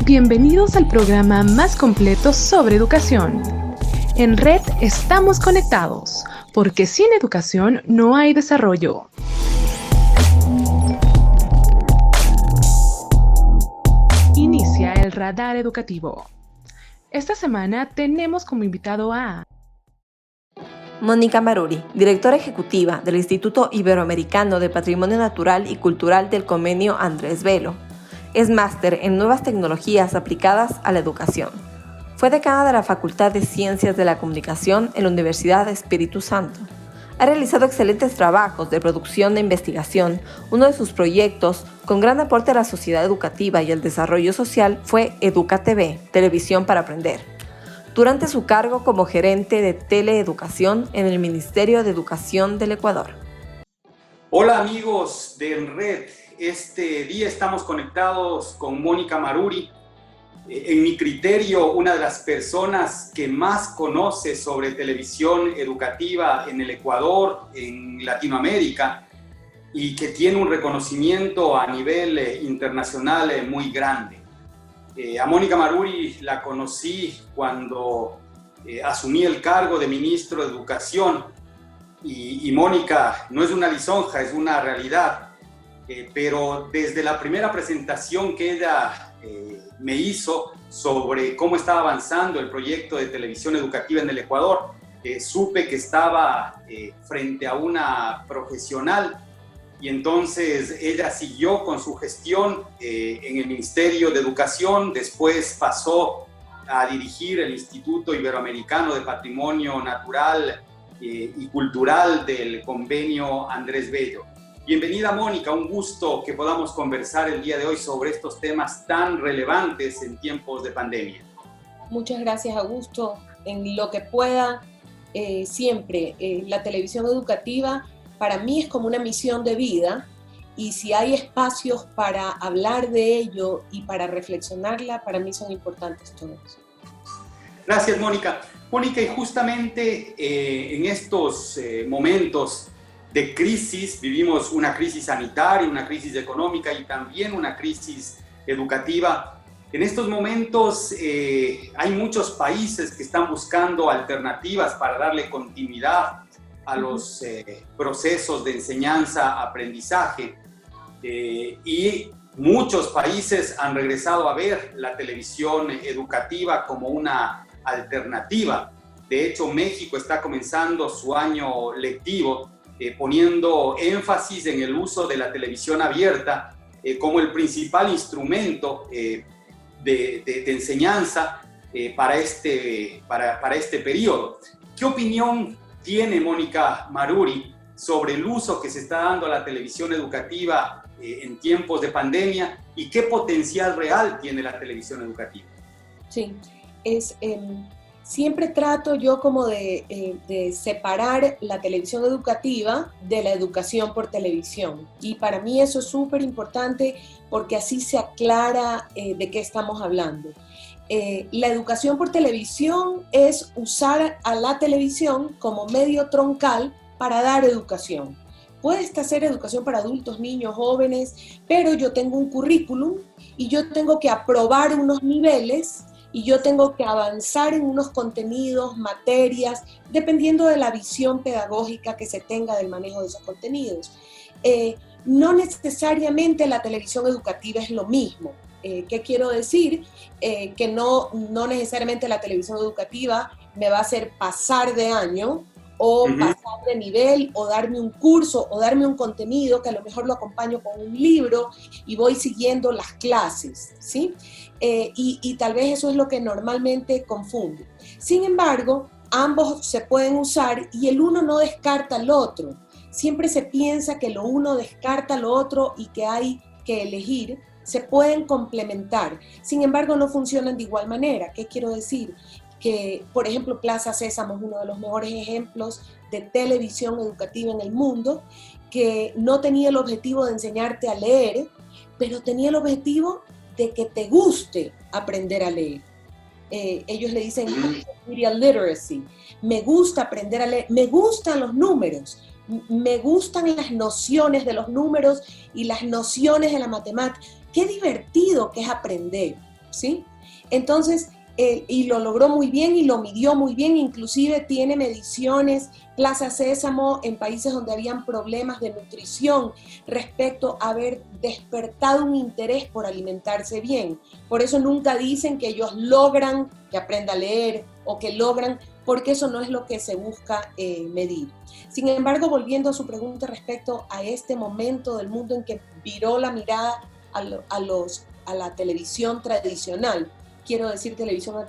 Bienvenidos al programa más completo sobre educación. En Red estamos conectados, porque sin educación no hay desarrollo. Inicia el radar educativo. Esta semana tenemos como invitado a Mónica Maruri, directora ejecutiva del Instituto Iberoamericano de Patrimonio Natural y Cultural del Convenio Andrés Bello. Es máster en Nuevas Tecnologías aplicadas a la educación. Fue decana de la Facultad de Ciencias de la Comunicación en la Universidad de Espíritu Santo. Ha realizado excelentes trabajos de producción e investigación. Uno de sus proyectos, con gran aporte a la sociedad educativa y al desarrollo social, fue EducaTV, Televisión para Aprender, durante su cargo como gerente de teleeducación en el Ministerio de Educación del Ecuador. Hola amigos de Enred, este día estamos conectados con Mónica Maruri. En mi criterio, una de las personas que más conoce sobre televisión educativa en el Ecuador, en Latinoamérica, y que tiene un reconocimiento a nivel internacional muy grande. A Mónica Maruri la conocí cuando asumí el cargo de ministro de Educación y Mónica no es una lisonja, es una realidad. Pero desde la primera presentación que ella me hizo sobre cómo estaba avanzando el proyecto de televisión educativa en el Ecuador, supe que estaba frente a una profesional y entonces ella siguió con su gestión en el Ministerio de Educación, después pasó a dirigir el Instituto Iberoamericano de Patrimonio Natural y Cultural del Convenio Andrés Bello. Bienvenida Mónica, un gusto que podamos conversar el día de hoy sobre estos temas tan relevantes en tiempos de pandemia. Muchas gracias Augusto, en lo que pueda siempre. La televisión educativa para mí es como una misión de vida y si hay espacios para hablar de ello y para reflexionarla, para mí son importantes todos. Gracias Mónica. Mónica, y justamente en estos momentos de crisis, vivimos una crisis sanitaria, una crisis económica y también una crisis educativa. En estos momentos hay muchos países que están buscando alternativas para darle continuidad a los procesos de enseñanza-aprendizaje y muchos países han regresado a ver la televisión educativa como una alternativa. De hecho, México está comenzando su año lectivo poniendo énfasis en el uso de la televisión abierta como el principal instrumento de enseñanza para este periodo. ¿Qué opinión tiene Mónica Maruri sobre el uso que se está dando a la televisión educativa en tiempos de pandemia y qué potencial real tiene la televisión educativa? Sí, siempre trato yo como de separar la televisión educativa de la educación por televisión. Y para mí eso es súper importante porque así se aclara de qué estamos hablando. La educación por televisión es usar a la televisión como medio troncal para dar educación. Puede ser educación para adultos, niños, jóvenes, pero yo tengo un currículum y yo tengo que aprobar unos niveles y yo tengo que avanzar en unos contenidos, materias, dependiendo de la visión pedagógica que se tenga del manejo de esos contenidos. No necesariamente la televisión educativa es lo mismo. ¿Qué quiero decir? Que no necesariamente la televisión educativa me va a hacer pasar de año o pasar de nivel o darme un curso o darme un contenido que a lo mejor lo acompaño con un libro y voy siguiendo las clases, ¿sí? Y tal vez eso es lo que normalmente confunde. Sin embargo, ambos se pueden usar y el uno no descarta al otro. Siempre se piensa que lo uno descarta lo otro y que hay que elegir. Se pueden complementar. Sin embargo, no funcionan de igual manera. ¿Qué quiero decir? Que, por ejemplo, Plaza Sésamo es uno de los mejores ejemplos de televisión educativa en el mundo, que no tenía el objetivo de enseñarte a leer, pero tenía el objetivo de que te guste aprender a leer. Ellos le dicen material literacy. Me gusta aprender a leer, me gustan los números, me gustan las nociones de los números y las nociones de la matemática. Qué divertido que es aprender. ¿sí? Entonces, y lo logró muy bien y lo midió muy bien, inclusive tiene mediciones, Plaza Sésamo, en países donde habían problemas de nutrición respecto a haber despertado un interés por alimentarse bien. Por eso nunca dicen que ellos logran que aprenda a leer o que logran, porque eso no es lo que se busca medir. Sin embargo, volviendo a su pregunta respecto a este momento del mundo en que viró la mirada a la televisión tradicional, quiero decir televisión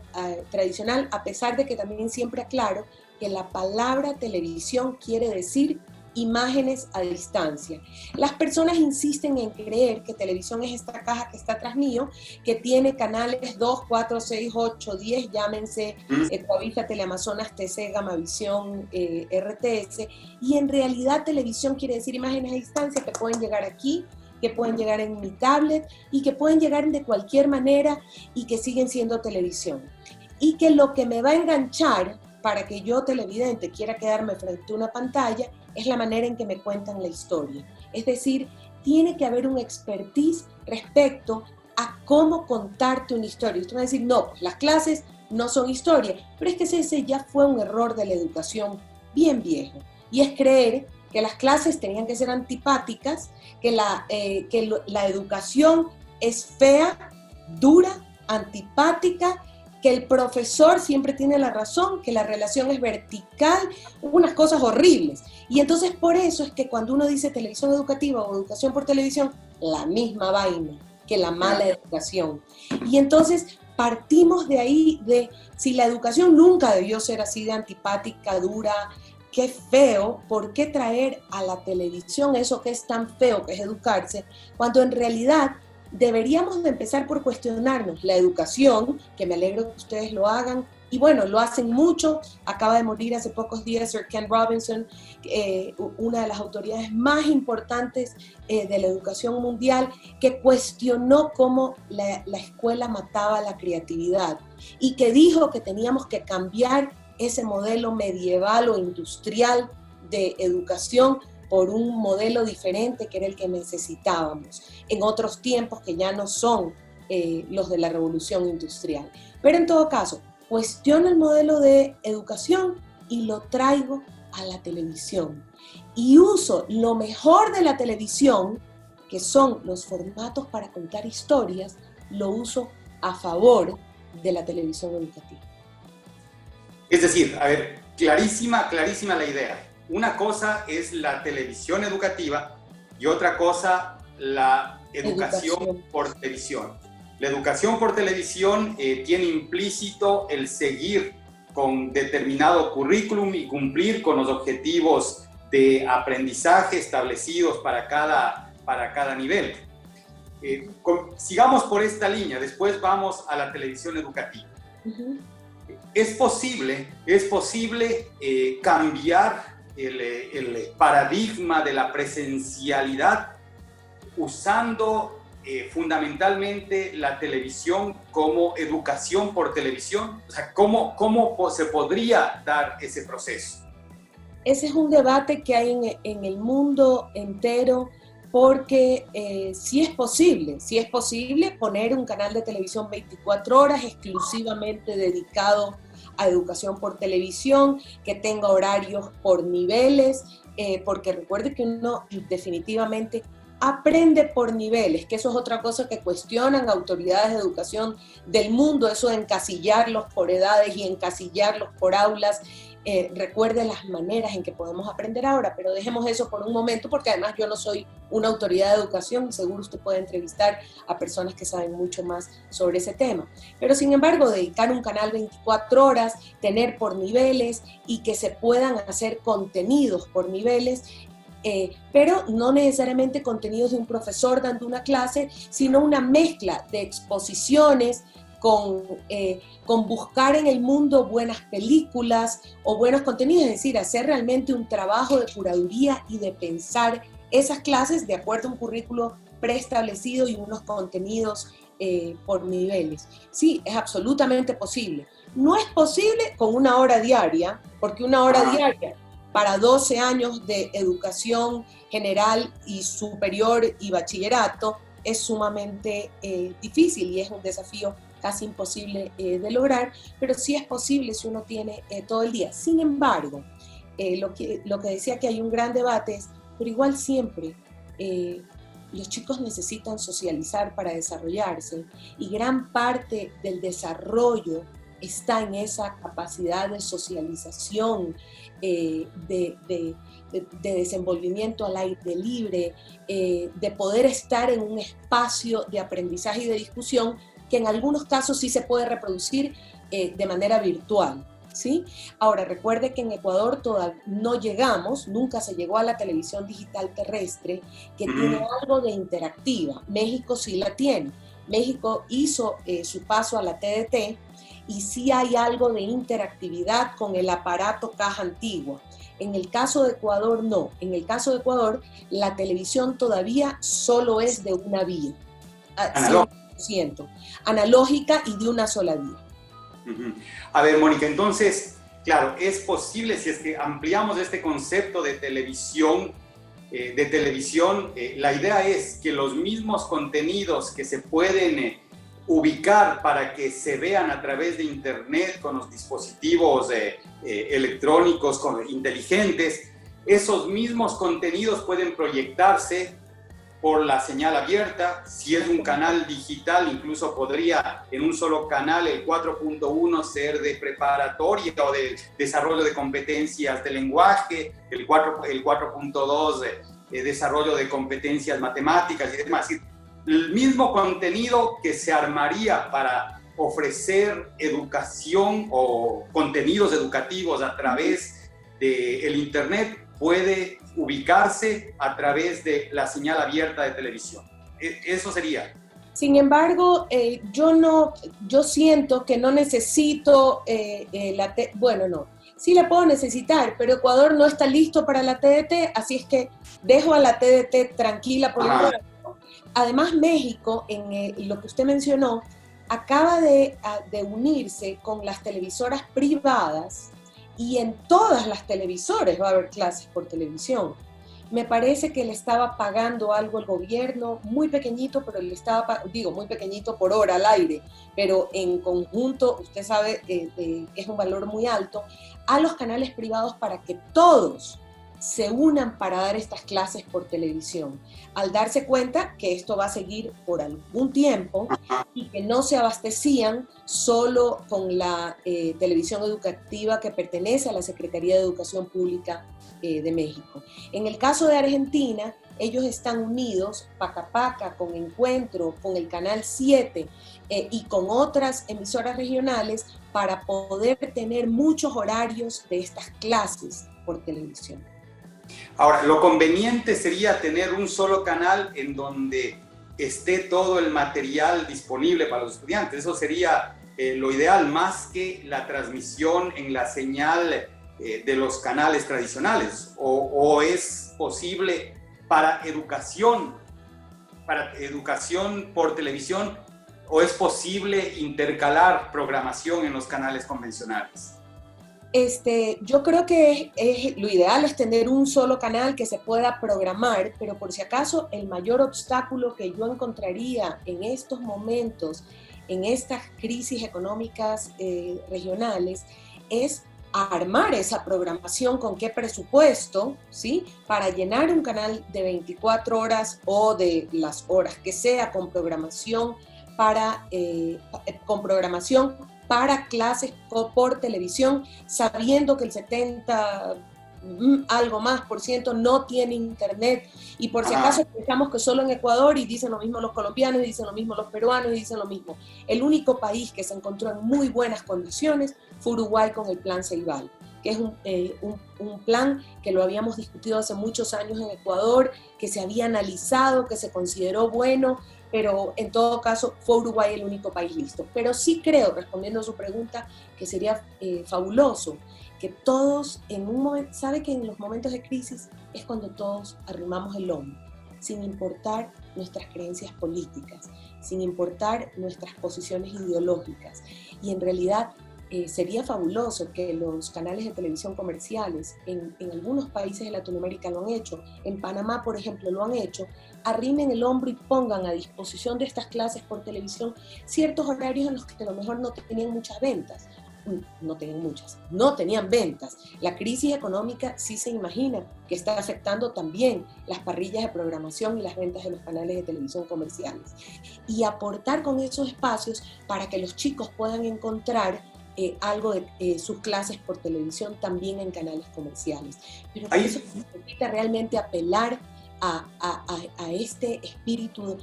tradicional, a pesar de que también siempre aclaro que la palabra televisión quiere decir imágenes a distancia. Las personas insisten en creer que televisión es esta caja que está atrás mío, que tiene canales 2, 4, 6, 8, 10, llámense Coavisa, Teleamazonas, TC, Gamavisión, RTS, y en realidad televisión quiere decir imágenes a distancia que pueden llegar aquí, que pueden llegar en mi tablet y que pueden llegar de cualquier manera y que siguen siendo televisión. Y que lo que me va a enganchar para que yo, televidente, quiera quedarme frente a una pantalla es la manera en que me cuentan la historia. Es decir, tiene que haber un expertise respecto a cómo contarte una historia. Usted va a decir, no, pues las clases no son historia, pero es que ese ya fue un error de la educación bien viejo. Y es creer que las clases tenían que ser antipáticas, que la educación es fea, dura, antipática, que el profesor siempre tiene la razón, que la relación es vertical, unas cosas horribles. Y entonces por eso es que cuando uno dice televisión educativa o educación por televisión, la misma vaina que la mala educación. Y entonces partimos de ahí, de si la educación nunca debió ser así de antipática, dura, qué feo, ¿por qué traer a la televisión eso que es tan feo, que es educarse, cuando en realidad deberíamos de empezar por cuestionarnos la educación, que me alegro que ustedes lo hagan, y bueno, lo hacen mucho. Acaba de morir hace pocos días Sir Ken Robinson, una de las autoridades más importantes de la educación mundial, que cuestionó cómo la escuela mataba la creatividad y que dijo que teníamos que cambiar ese modelo medieval o industrial de educación por un modelo diferente que era el que necesitábamos en otros tiempos que ya no son los de la revolución industrial. Pero en todo caso, cuestiono el modelo de educación y lo traigo a la televisión. Y uso lo mejor de la televisión, que son los formatos para contar historias, lo uso a favor de la televisión educativa. Es decir, a ver, clarísima la idea. Una cosa es la televisión educativa y otra cosa la educación por televisión. La educación por televisión tiene implícito el seguir con determinado currículum y cumplir con los objetivos de aprendizaje establecidos para cada nivel. Sigamos por esta línea, después vamos a la televisión educativa. Uh-huh. Es posible cambiar el paradigma de la presencialidad usando fundamentalmente la televisión como educación por televisión. O sea, ¿cómo se podría dar ese proceso? Ese es un debate que hay en el mundo entero, porque sí es posible poner un canal de televisión 24 horas exclusivamente dedicado a educación por televisión, que tenga horarios por niveles, porque recuerde que uno definitivamente aprende por niveles, que eso es otra cosa que cuestionan autoridades de educación del mundo, eso de encasillarlos por edades y encasillarlos por aulas. Recuerde las maneras en que podemos aprender ahora, pero dejemos eso por un momento, porque además yo no soy una autoridad de educación y seguro usted puede entrevistar a personas que saben mucho más sobre ese tema. Pero sin embargo, dedicar un canal 24 horas, tener por niveles y que se puedan hacer contenidos por niveles, pero no necesariamente contenidos de un profesor dando una clase, sino una mezcla de exposiciones, con buscar en el mundo buenas películas o buenos contenidos, es decir, hacer realmente un trabajo de curaduría y de pensar esas clases de acuerdo a un currículo preestablecido y unos contenidos por niveles. Sí, es absolutamente posible. No es posible con una hora diaria, porque una hora diaria para 12 años de educación general y superior y bachillerato es sumamente difícil y es un desafío casi imposible de lograr, pero sí es posible si uno tiene todo el día. Sin embargo, lo que decía que hay un gran debate es, pero igual siempre los chicos necesitan socializar para desarrollarse y gran parte del desarrollo está en esa capacidad de socialización, de desenvolvimiento al aire libre, de poder estar en un espacio de aprendizaje y de discusión que en algunos casos sí se puede reproducir de manera virtual, ¿sí? Ahora, recuerde que en Ecuador todavía no llegamos, nunca se llegó a la televisión digital terrestre, que tiene algo de interactiva. México sí la tiene. México hizo su paso a la TDT, y sí hay algo de interactividad con el aparato caja antigua. En el caso de Ecuador, no. En el caso de Ecuador, la televisión todavía solo es de una vía, 100%, analógica y de una sola vía. A ver, Mónica, entonces, claro, es posible, si es que ampliamos este concepto de televisión, la idea es que los mismos contenidos que se pueden ubicar para que se vean a través de internet con los dispositivos electrónicos inteligentes, esos mismos contenidos pueden proyectarse por la señal abierta. Si es un canal digital, incluso podría en un solo canal el 4.1 ser de preparatoria o de desarrollo de competencias de lenguaje, el 4.2 desarrollo de competencias matemáticas y demás. El mismo contenido que se armaría para ofrecer educación o contenidos educativos a través del internet puede ubicarse a través de la señal abierta de televisión. Eso sería. Sin embargo, yo siento que no necesito sí la puedo necesitar, pero Ecuador no está listo para la TDT, así es que dejo a la TDT tranquila por el momento. Además, México, en lo que usted mencionó, acaba de unirse con las televisoras privadas, y en todas las televisores va a haber clases por televisión. Me parece que le estaba pagando algo el gobierno, muy pequeñito, pero le estaba, muy pequeñito por hora al aire, pero en conjunto, usted sabe, es un valor muy alto, a los canales privados para que todos se unan para dar estas clases por televisión, al darse cuenta que esto va a seguir por algún tiempo y que no se abastecían solo con la televisión educativa que pertenece a la Secretaría de Educación Pública de México. En el caso de Argentina, ellos están unidos, Paca Paca, con Encuentro, con el Canal 7 y con otras emisoras regionales para poder tener muchos horarios de estas clases por televisión. Ahora, lo conveniente sería tener un solo canal en donde esté todo el material disponible para los estudiantes. Eso sería lo ideal, más que la transmisión en la señal de los canales tradicionales. O es posible para educación por televisión, o es posible intercalar programación en los canales convencionales. Yo creo que lo ideal es tener un solo canal que se pueda programar, pero por si acaso el mayor obstáculo que yo encontraría en estos momentos, en estas crisis económicas regionales, es armar esa programación con qué presupuesto, ¿sí? Para llenar un canal de 24 horas o de las horas que sea con programación para clases por televisión, sabiendo que el 70 algo más por ciento no tiene internet, y por si acaso pensamos que solo en Ecuador, y dicen lo mismo los colombianos, y dicen lo mismo los peruanos, y dicen lo mismo, el único país que se encontró en muy buenas condiciones fue Uruguay con el Plan Ceibal, que es un plan que lo habíamos discutido hace muchos años en Ecuador, que se había analizado, que se consideró bueno, pero en todo caso fue Uruguay el único país listo. Pero sí creo, respondiendo a su pregunta, que sería fabuloso que todos en un momento, sabe que en los momentos de crisis es cuando todos arrimamos el hombro, sin importar nuestras creencias políticas, sin importar nuestras posiciones ideológicas, y en realidad sería fabuloso que los canales de televisión comerciales en algunos países de Latinoamérica lo han hecho, en Panamá, por ejemplo, lo han hecho, arrimen el hombro y pongan a disposición de estas clases por televisión ciertos horarios en los que a lo mejor no tenían muchas ventas. No tenían ventas. La crisis económica sí se imagina que está afectando también las parrillas de programación y las ventas de los canales de televisión comerciales. Y aportar con esos espacios para que los chicos puedan encontrar algo de sus clases por televisión también en canales comerciales. Pero eso necesita realmente apelar a este espíritu.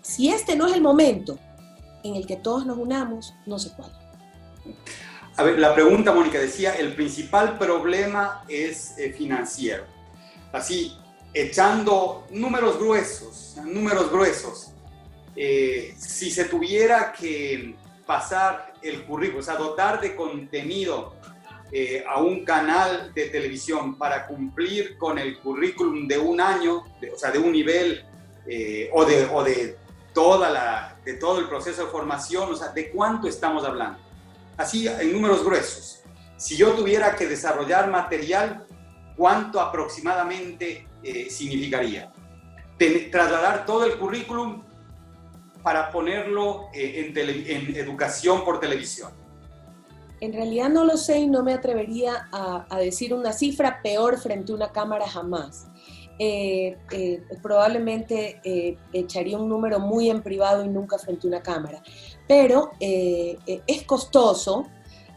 Si este no es el momento en el que todos nos unamos, no sé cuál. A ver, la pregunta, Mónica, decía, el principal problema es financiero. Así, echando números gruesos, si se tuviera que pasar el currículo, o sea, dotar de contenido a un canal de televisión para cumplir con el currículum de un año, o sea, de un nivel o de todo el proceso de formación, o sea, ¿de cuánto estamos hablando? Así, en números gruesos. Si yo tuviera que desarrollar material, ¿cuánto aproximadamente significaría? Trasladar todo el currículum para ponerlo en educación por televisión. En realidad no lo sé y no me atrevería a decir una cifra peor frente a una cámara jamás. Probablemente echaría un número muy en privado y nunca frente a una cámara. Pero es costoso,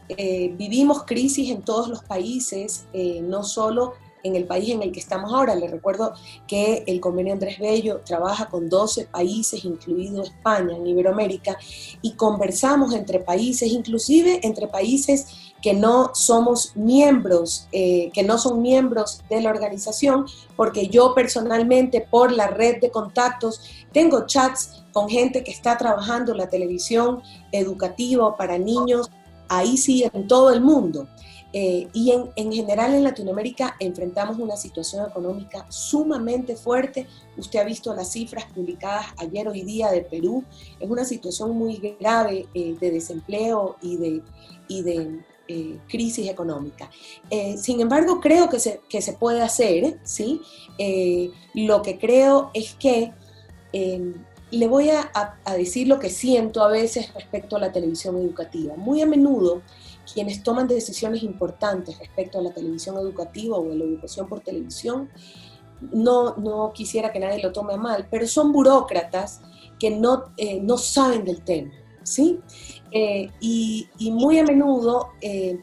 vivimos crisis en todos los países, no solo en el país en el que estamos ahora. Les recuerdo que el convenio Andrés Bello trabaja con 12 países, incluido España, en Iberoamérica, y conversamos entre países, inclusive entre países que no somos miembros, que no son miembros de la organización, porque yo personalmente, por la red de contactos, tengo chats con gente que está trabajando en la televisión educativa para niños, ahí sí, en todo el mundo. Y en general en Latinoamérica enfrentamos una situación económica sumamente fuerte. Usted ha visto las cifras publicadas ayer, hoy día, de Perú. Es una situación muy grave de desempleo y de crisis económica. Sin embargo, creo que se puede hacer, ¿sí? Lo que creo es que le voy a decir lo que siento a veces respecto a la televisión educativa. Muy a menudo, quienes toman decisiones importantes respecto a la televisión educativa o a la educación por televisión, no quisiera que nadie lo tome a mal, pero son burócratas que no saben del tema, ¿sí? Y muy a menudo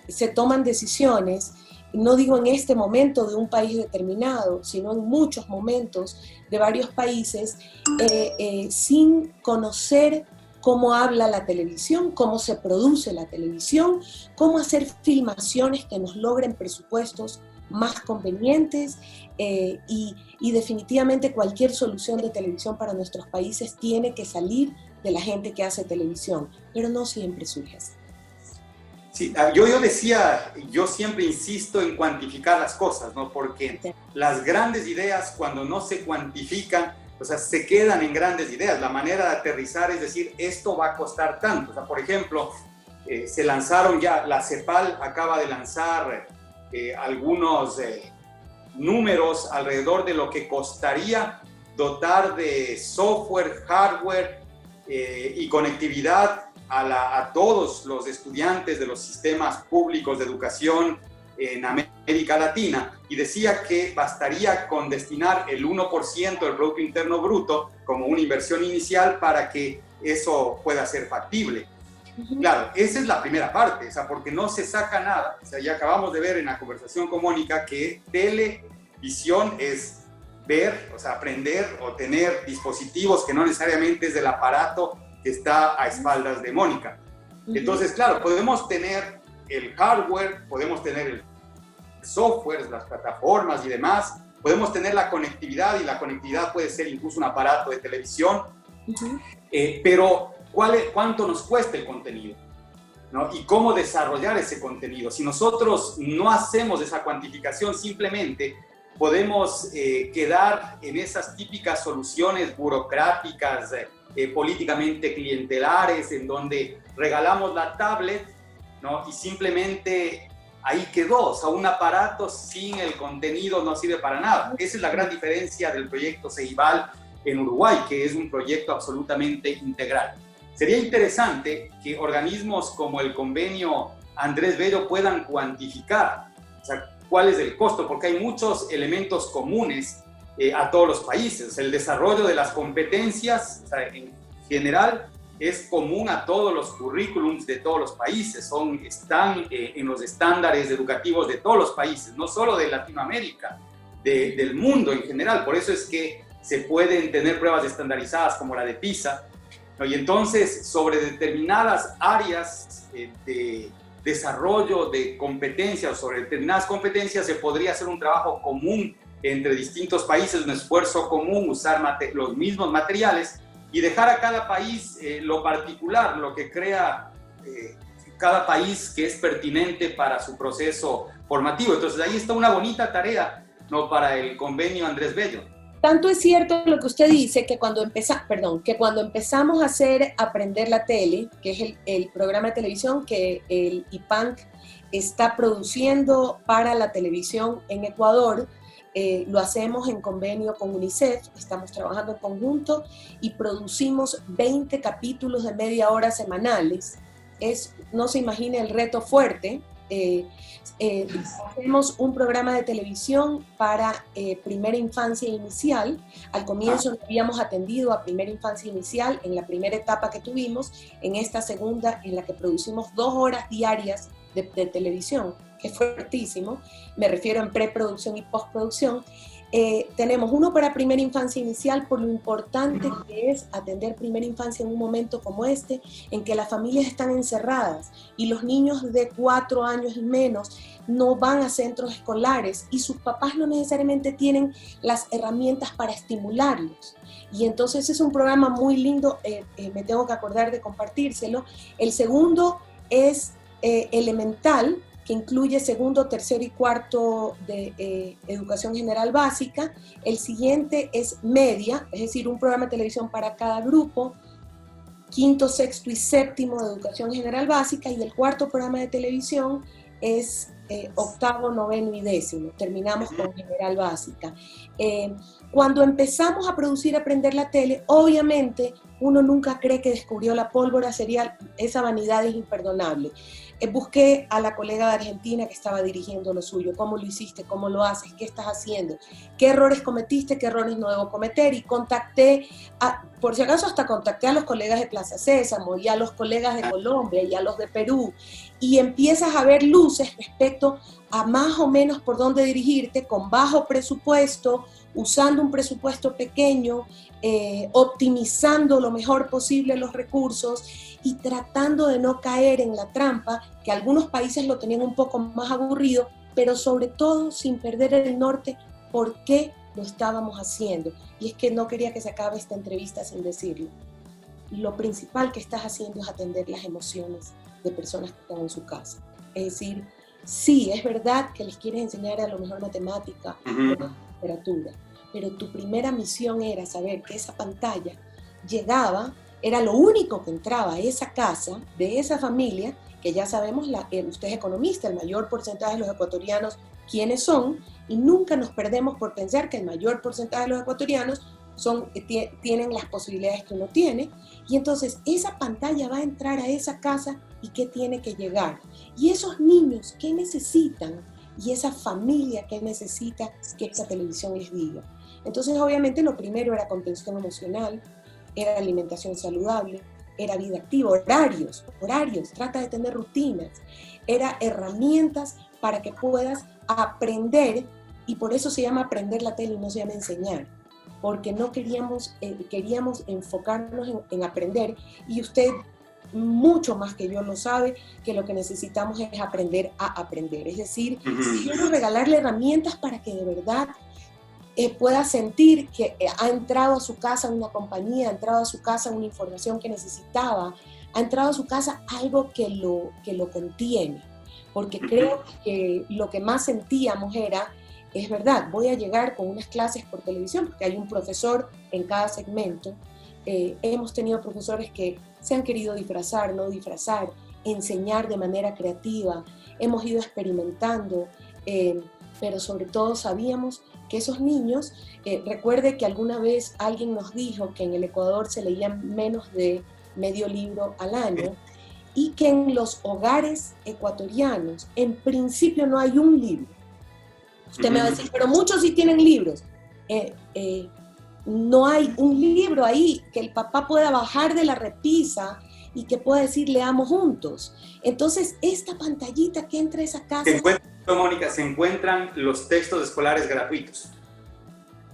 se toman decisiones, no digo en este momento de un país determinado, sino en muchos momentos de varios países, sin conocer cómo habla la televisión, cómo se produce la televisión, cómo hacer filmaciones que nos logren presupuestos más convenientes y definitivamente cualquier solución de televisión para nuestros países tiene que salir de la gente que hace televisión, pero no siempre surge así. Sí, yo decía, yo siempre insisto en cuantificar las cosas, ¿no? Porque las grandes ideas, cuando no se cuantifican, o sea, se quedan en grandes ideas. La manera de aterrizar es decir, esto va a costar tanto. O sea, por ejemplo, se lanzaron ya, la CEPAL acaba de lanzar algunos números alrededor de lo que costaría dotar de software, hardware y conectividad a todos los estudiantes de los sistemas públicos de educación en América Latina, y decía que bastaría con destinar el 1% del Producto Interno Bruto como una inversión inicial para que eso pueda ser factible. Claro, esa es la primera parte, o sea, porque no se saca nada. O sea, ya acabamos de ver en la conversación con Mónica que televisión es ver, o sea, aprender o tener dispositivos que no necesariamente es del aparato que está a espaldas de Mónica. Entonces, claro, podemos tener el hardware, podemos tener el software, las plataformas y demás, podemos tener la conectividad, y la conectividad puede ser incluso un aparato de televisión, pero ¿cuánto nos cuesta el contenido? ¿No? Y cómo desarrollar ese contenido. Si nosotros no hacemos esa cuantificación, simplemente podemos quedar en esas típicas soluciones burocráticas, políticamente clientelares, en donde regalamos la tablet, ¿no? Y simplemente ahí quedó. O sea, un aparato sin el contenido no sirve para nada. Esa es la gran diferencia del proyecto Ceibal en Uruguay, que es un proyecto absolutamente integral. Sería interesante que organismos como el convenio Andrés Bello puedan cuantificar, o sea, cuál es el costo, porque hay muchos elementos comunes a todos los países. El desarrollo de las competencias, o sea, en general, es común a todos los currículums de todos los países, están en los estándares educativos de todos los países, no solo de Latinoamérica, del mundo en general. Por eso es que se pueden tener pruebas estandarizadas como la de PISA, ¿no? Y entonces, sobre determinadas áreas de desarrollo de competencias, sobre determinadas competencias, se podría hacer un trabajo común entre distintos países, un esfuerzo común, usar los mismos materiales y dejar a cada país lo particular, lo que crea cada país que es pertinente para su proceso formativo. Entonces ahí está una bonita tarea, ¿no?, para el convenio Andrés Bello. Tanto es cierto lo que usted dice que cuando empezamos a hacer Aprender la Tele, que es el programa de televisión que el IPANC está produciendo para la televisión en Ecuador, lo hacemos en convenio con UNICEF, estamos trabajando en conjunto y producimos 20 capítulos de media hora semanales. No se imagina el reto fuerte. Hacemos un programa de televisión para primera infancia inicial. Al comienzo no habíamos atendido a primera infancia inicial en la primera etapa que tuvimos, en esta segunda en la que producimos 2 horas diarias de televisión, que es fuertísimo, me refiero en preproducción y postproducción. Tenemos uno para primera infancia inicial por lo importante que es atender primera infancia en un momento como este, en que las familias están encerradas y los niños de 4 años y menos no van a centros escolares y sus papás no necesariamente tienen las herramientas para estimularlos. Y entonces es un programa muy lindo, me tengo que acordar de compartírselo. El segundo es elemental, que incluye segundo, tercero y cuarto de educación general básica. El siguiente es media, es decir, un programa de televisión para cada grupo, quinto, sexto y séptimo de educación general básica, y el cuarto programa de televisión es octavo, noveno y décimo. Terminamos con general básica. Cuando empezamos a producir Aprender la Tele, obviamente uno nunca cree que descubrió la pólvora, esa vanidad es imperdonable. Busqué a la colega de Argentina que estaba dirigiendo lo suyo, cómo lo hiciste, cómo lo haces, qué estás haciendo, qué errores cometiste, qué errores no debo cometer, y contacté, por si acaso hasta contacté a los colegas de Plaza Sésamo y a los colegas de Colombia y a los de Perú, y empiezas a ver luces respecto a más o menos por dónde dirigirte, con bajo presupuesto, usando un presupuesto pequeño, optimizando lo mejor posible los recursos y tratando de no caer en la trampa, que algunos países lo tenían un poco más aburrido, pero sobre todo sin perder el norte, por qué lo estábamos haciendo. Y es que no quería que se acabe esta entrevista sin decirlo. Lo principal que estás haciendo es atender las emociones de personas que están en su casa. Es decir, sí, es verdad que les quieres enseñar a lo mejor matemática o literatura, pero tu primera misión era saber que esa pantalla llegaba, era lo único que entraba a esa casa, de esa familia, que ya sabemos, usted es economista, el mayor porcentaje de los ecuatorianos, ¿quiénes son? Y nunca nos perdemos por pensar que el mayor porcentaje de los ecuatorianos tienen las posibilidades que uno tiene, y entonces esa pantalla va a entrar a esa casa y ¿qué tiene que llegar? Y esos niños, ¿qué necesitan? Y esa familia, ¿qué necesita que esta televisión les diga? Entonces, obviamente, lo primero era contención emocional, era alimentación saludable, era vida activa, horarios, trata de tener rutinas, era herramientas para que puedas aprender, y por eso se llama Aprender la Tele y no se llama enseñar, porque no queríamos enfocarnos en aprender, y usted mucho más que yo lo sabe, que lo que necesitamos es aprender a aprender, es decir, quiero regalarle herramientas para que de verdad pueda sentir que ha entrado a su casa una compañía, ha entrado a su casa una información que necesitaba, ha entrado a su casa algo que lo contiene, porque creo que lo que más sentíamos es verdad, voy a llegar con unas clases por televisión, porque hay un profesor en cada segmento, hemos tenido profesores que se han querido disfrazar, no disfrazar, enseñar de manera creativa, hemos ido experimentando, pero sobre todo sabíamos que esos niños, recuerde que alguna vez alguien nos dijo que en el Ecuador se leían menos de medio libro al año y que en los hogares ecuatorianos en principio no hay un libro. Usted me va a decir, pero muchos sí tienen libros. No hay un libro ahí que el papá pueda bajar de la repisa y que pueda decir leamos juntos. Entonces, esta pantallita que entra a esa casa... Mónica, se encuentran los textos escolares gratuitos.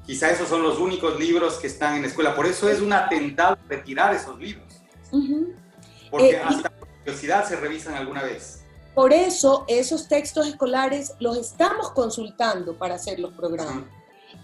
Quizá esos son los únicos libros que están en la escuela. Por eso es un atentado retirar esos libros. Porque hasta por curiosidad se revisan alguna vez. Por eso esos textos escolares los estamos consultando para hacer los programas.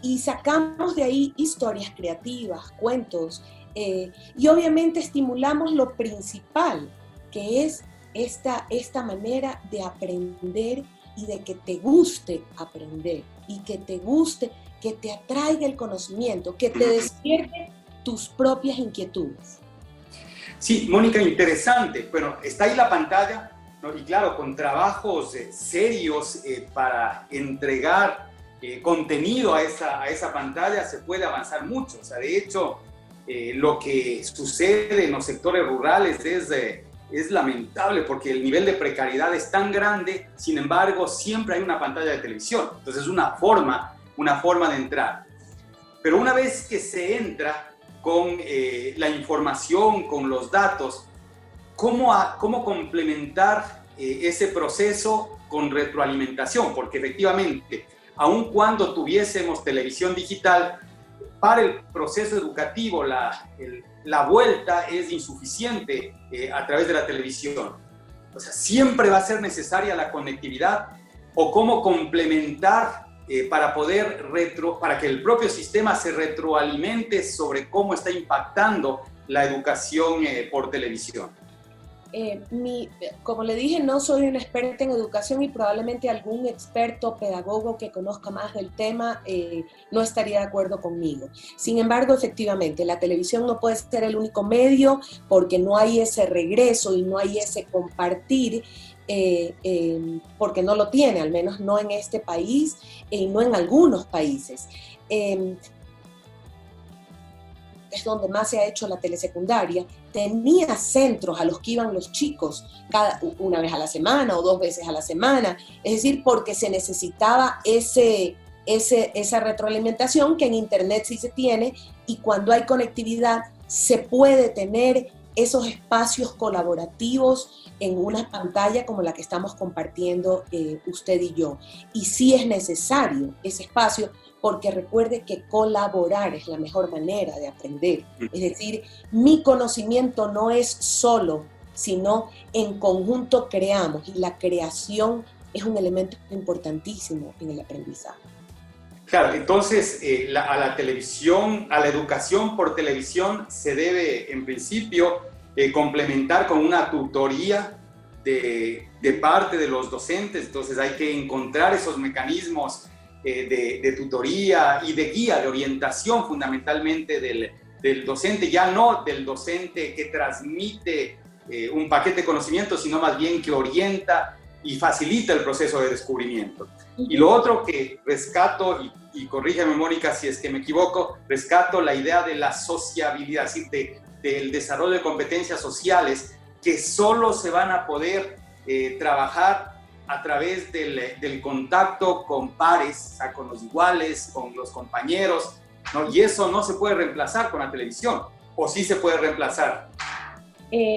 Y sacamos de ahí historias creativas, cuentos, y obviamente estimulamos lo principal, que es esta manera de aprender y de que te guste aprender, y que te guste, que te atraiga el conocimiento, que te despierte tus propias inquietudes. Sí, Mónica, interesante. Bueno, está ahí la pantalla, ¿no? Y claro, con trabajos serios para entregar contenido a esa pantalla se puede avanzar mucho. O sea, de hecho, lo que sucede en los sectores rurales es lamentable porque el nivel de precariedad es tan grande, sin embargo, siempre hay una pantalla de televisión. Entonces es una forma de entrar. Pero una vez que se entra con la información, con los datos, ¿cómo complementar ese proceso con retroalimentación? Porque efectivamente, aun cuando tuviésemos televisión digital, para el proceso educativo la vuelta es insuficiente a través de la televisión. O sea, siempre va a ser necesaria la conectividad o cómo complementar para que el propio sistema se retroalimente sobre cómo está impactando la educación por televisión. Como le dije, no soy una experta en educación y probablemente algún experto pedagogo que conozca más del tema no estaría de acuerdo conmigo. Sin embargo, efectivamente, la televisión no puede ser el único medio porque no hay ese regreso y no hay ese compartir, porque no lo tiene, al menos no en este país y no en algunos países. Es donde más se ha hecho la telesecundaria, tenía centros a los que iban los chicos una vez a la semana o 2 veces a la semana, es decir, porque se necesitaba esa retroalimentación que en internet sí se tiene, y cuando hay conectividad se puede tener esos espacios colaborativos en una pantalla como la que estamos compartiendo usted y yo. Y sí es necesario ese espacio, porque recuerde que colaborar es la mejor manera de aprender. Es decir, mi conocimiento no es solo, sino en conjunto creamos, y la creación es un elemento importantísimo en el aprendizaje. Claro, entonces a la televisión, a la educación por televisión se debe en principio complementar con una tutoría de parte de los docentes. Entonces hay que encontrar esos mecanismos de tutoría y de guía, de orientación fundamentalmente del docente, ya no del docente que transmite un paquete de conocimiento, sino más bien que orienta y facilita el proceso de descubrimiento. Y lo otro que rescato, y corrígeme Mónica si es que me equivoco, rescato la idea de la sociabilidad, es decir, del desarrollo de competencias sociales que solo se van a poder trabajar a través del contacto con pares, o sea, con los iguales, con los compañeros, ¿no? Y eso no se puede reemplazar con la televisión, ¿o sí se puede reemplazar?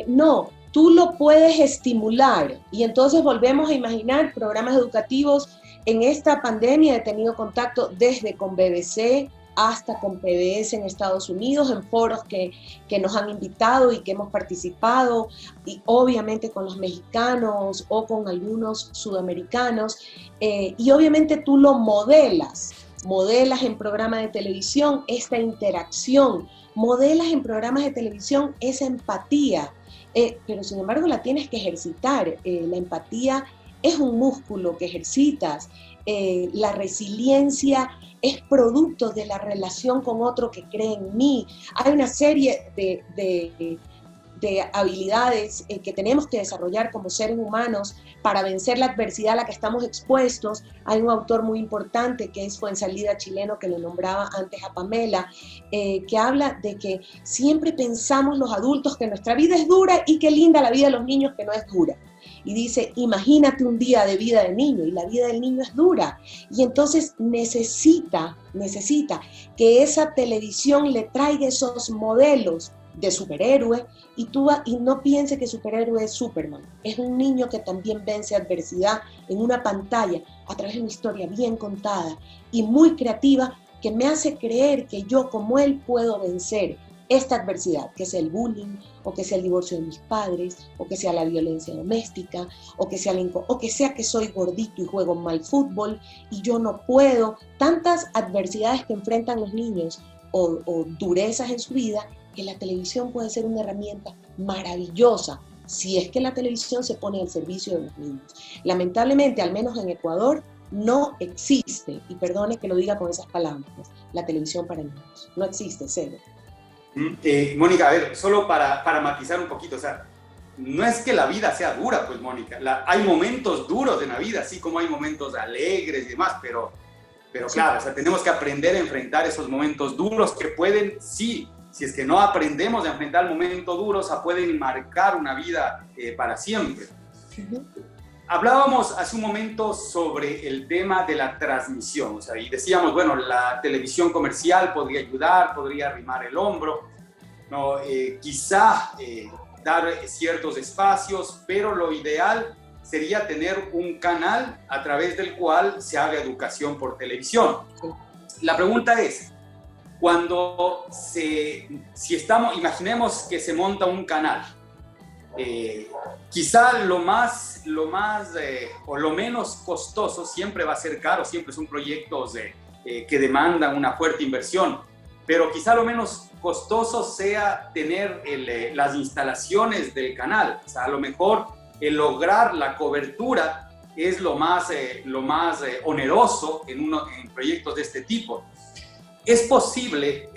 No, tú lo puedes estimular, y entonces volvemos a imaginar programas educativos. En esta pandemia he tenido contacto desde con BBC hasta con PBS en Estados Unidos, en foros que nos han invitado y que hemos participado, y obviamente con los mexicanos o con algunos sudamericanos, y obviamente tú lo modelas en programas de televisión esta interacción, modelas en programas de televisión esa empatía, pero sin embargo la tienes que ejercitar. La empatía es un músculo que ejercitas, la resiliencia es producto de la relación con otro que cree en mí. Hay una serie de habilidades que tenemos que desarrollar como seres humanos para vencer la adversidad a la que estamos expuestos. Hay un autor muy importante que es Fuenzalida, chileno, que le nombraba antes a Pamela, que habla de que siempre pensamos los adultos que nuestra vida es dura y qué linda la vida de los niños que no es dura. Y dice, imagínate un día de vida de niño y la vida del niño es dura. Y entonces necesita que esa televisión le traiga esos modelos de superhéroe y no piense que superhéroe es Superman. Es un niño que también vence adversidad en una pantalla a través de una historia bien contada y muy creativa que me hace creer que yo como él puedo vencer esta adversidad, que sea el bullying, o que sea el divorcio de mis padres, o que sea la violencia doméstica, o que sea que soy gordito y juego mal fútbol, y yo no puedo, tantas adversidades que enfrentan los niños, o durezas en su vida, que la televisión puede ser una herramienta maravillosa, si es que la televisión se pone al servicio de los niños. Lamentablemente, al menos en Ecuador, no existe, y perdone que lo diga con esas palabras, la televisión para niños. No existe, cero. Mónica, a ver, solo para matizar un poquito, o sea, no es que la vida sea dura, pues Mónica, hay momentos duros en la vida, así como hay momentos alegres y demás, pero claro, o sea, tenemos que aprender a enfrentar esos momentos duros que pueden, sí, si es que no aprendemos a enfrentar momentos duros, pueden marcar una vida para siempre. Hablábamos hace un momento sobre el tema de la transmisión, o sea, y decíamos, bueno, la televisión comercial podría ayudar, podría arrimar el hombro, ¿no? Quizá dar ciertos espacios, pero lo ideal sería tener un canal a través del cual se haga educación por televisión. La pregunta es, imaginemos que se monta un canal, quizá lo menos costoso siempre va a ser caro, siempre son proyectos que demandan una fuerte inversión, pero quizá lo menos costoso sea tener las instalaciones del canal. O sea, a lo mejor el lograr la cobertura es lo más oneroso en proyectos de este tipo. Es posible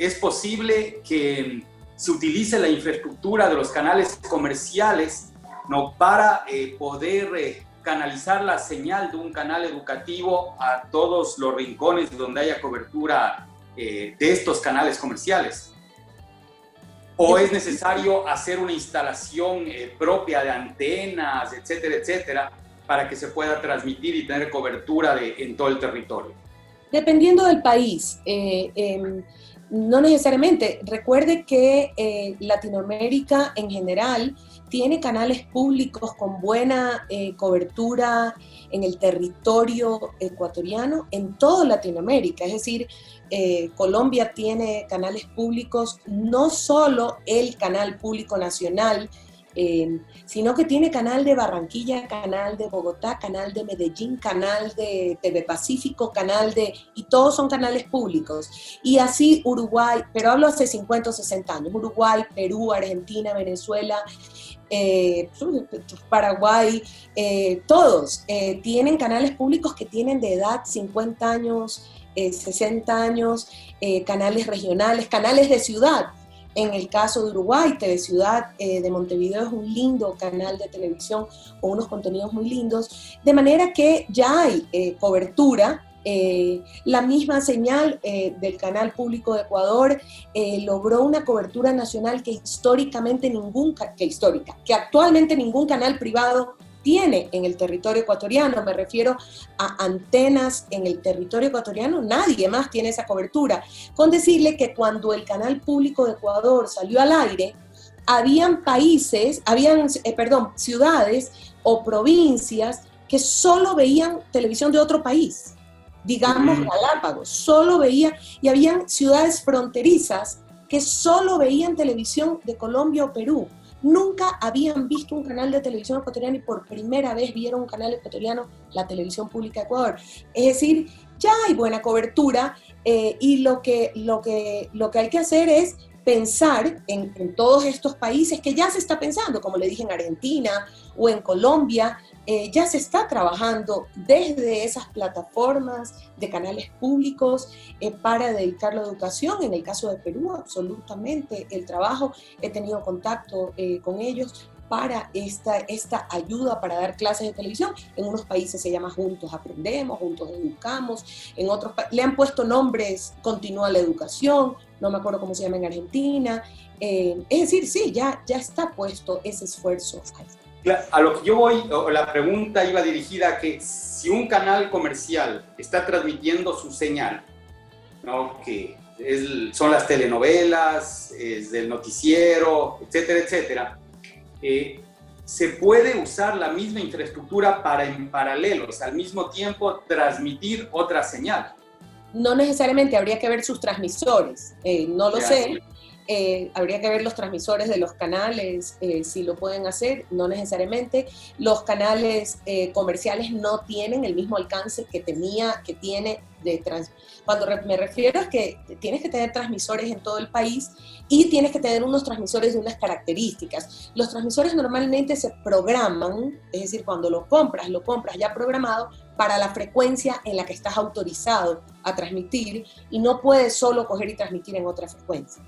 que se utilice la infraestructura de los canales comerciales, ¿no?, para poder canalizar la señal de un canal educativo a todos los rincones donde haya cobertura de estos canales comerciales. ¿O es necesario hacer una instalación propia de antenas, etcétera, etcétera, para que se pueda transmitir y tener cobertura en todo el territorio? Dependiendo del país, no necesariamente. Recuerde que Latinoamérica en general tiene canales públicos con buena cobertura en el territorio ecuatoriano, en toda Latinoamérica. Es decir, Colombia tiene canales públicos, no solo el canal público nacional, sino que tiene canal de Barranquilla, canal de Bogotá, canal de Medellín, canal de TV Pacífico, y todos son canales públicos. Y así Uruguay, pero hablo hace 50 o 60 años, Uruguay, Perú, Argentina, Venezuela, Paraguay, todos tienen canales públicos que tienen de edad 50 años, 60 años, canales regionales, canales de ciudad. En el caso de Uruguay, TV Ciudad de Montevideo es un lindo canal de televisión con unos contenidos muy lindos, de manera que ya hay cobertura. La misma señal del canal público de Ecuador logró una cobertura nacional que actualmente ningún canal privado tiene en el territorio ecuatoriano. Me refiero a antenas en el territorio ecuatoriano, nadie más tiene esa cobertura. Con decirle que cuando el canal público de Ecuador salió al aire, habían ciudades o provincias que solo veían televisión de otro país, digamos Galápagos, solo veían, y habían ciudades fronterizas que solo veían televisión de Colombia o Perú. Nunca habían visto un canal de televisión ecuatoriano y por primera vez vieron un canal ecuatoriano, la televisión pública de Ecuador. Es decir, ya hay buena cobertura y lo que hay que hacer es pensar en todos estos países que ya se está pensando, como le dije, en Argentina o en Colombia, ya se está trabajando desde esas plataformas de canales públicos para dedicarlo a educación. En el caso de Perú, absolutamente el trabajo, he tenido contacto con ellos para esta ayuda para dar clases de televisión. En unos países se llama Juntos Aprendemos, Juntos Educamos, en otros le han puesto nombres Continúa la Educación, no me acuerdo cómo se llama en Argentina. Es decir, sí, ya está puesto ese esfuerzo. A lo que yo voy, la pregunta iba dirigida a que si un canal comercial está transmitiendo su señal, ¿no? Que son las telenovelas, es el noticiero, etcétera, etcétera, se puede usar la misma infraestructura para en paralelo, o sea, al mismo tiempo transmitir otra señal. No necesariamente, habría que ver sus transmisores, no lo sé. Habría que ver los transmisores de los canales, si lo pueden hacer, no necesariamente. Los canales comerciales no tienen el mismo alcance que tiene cuando me refiero es que tienes que tener transmisores en todo el país y tienes que tener unos transmisores de unas características. Los transmisores normalmente se programan, es decir, cuando lo compras ya programado para la frecuencia en la que estás autorizado a transmitir y no puedes solo coger y transmitir en otra frecuencia.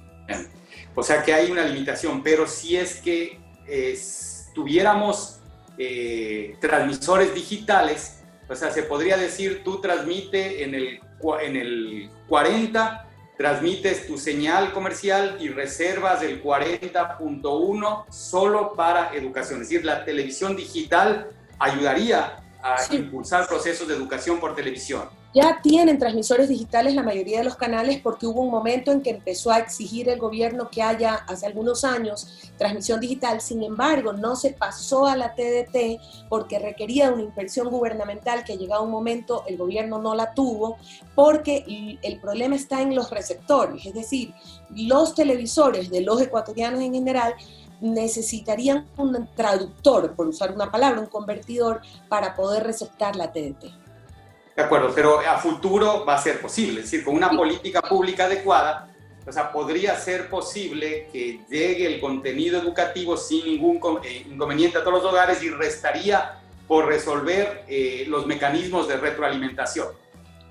O sea que hay una limitación, pero si es que tuviéramos transmisores digitales, o sea, se podría decir, tú transmite en el 40, transmites tu señal comercial y reservas el 40.1 solo para educación. Es decir, la televisión digital ayudaría a impulsar procesos de educación por televisión. Ya tienen transmisores digitales la mayoría de los canales porque hubo un momento en que empezó a exigir el gobierno que haya, hace algunos años, transmisión digital. Sin embargo, no se pasó a la TDT porque requería una inversión gubernamental que llegado un momento el gobierno no la tuvo porque el problema está en los receptores, es decir, los televisores de los ecuatorianos en general necesitarían un traductor, por usar una palabra, un convertidor, para poder receptar la TDT. De acuerdo, pero a futuro va a ser posible, es decir, con una política pública adecuada, o sea, podría ser posible que llegue el contenido educativo sin ningún inconveniente a todos los hogares y restaría por resolver los mecanismos de retroalimentación,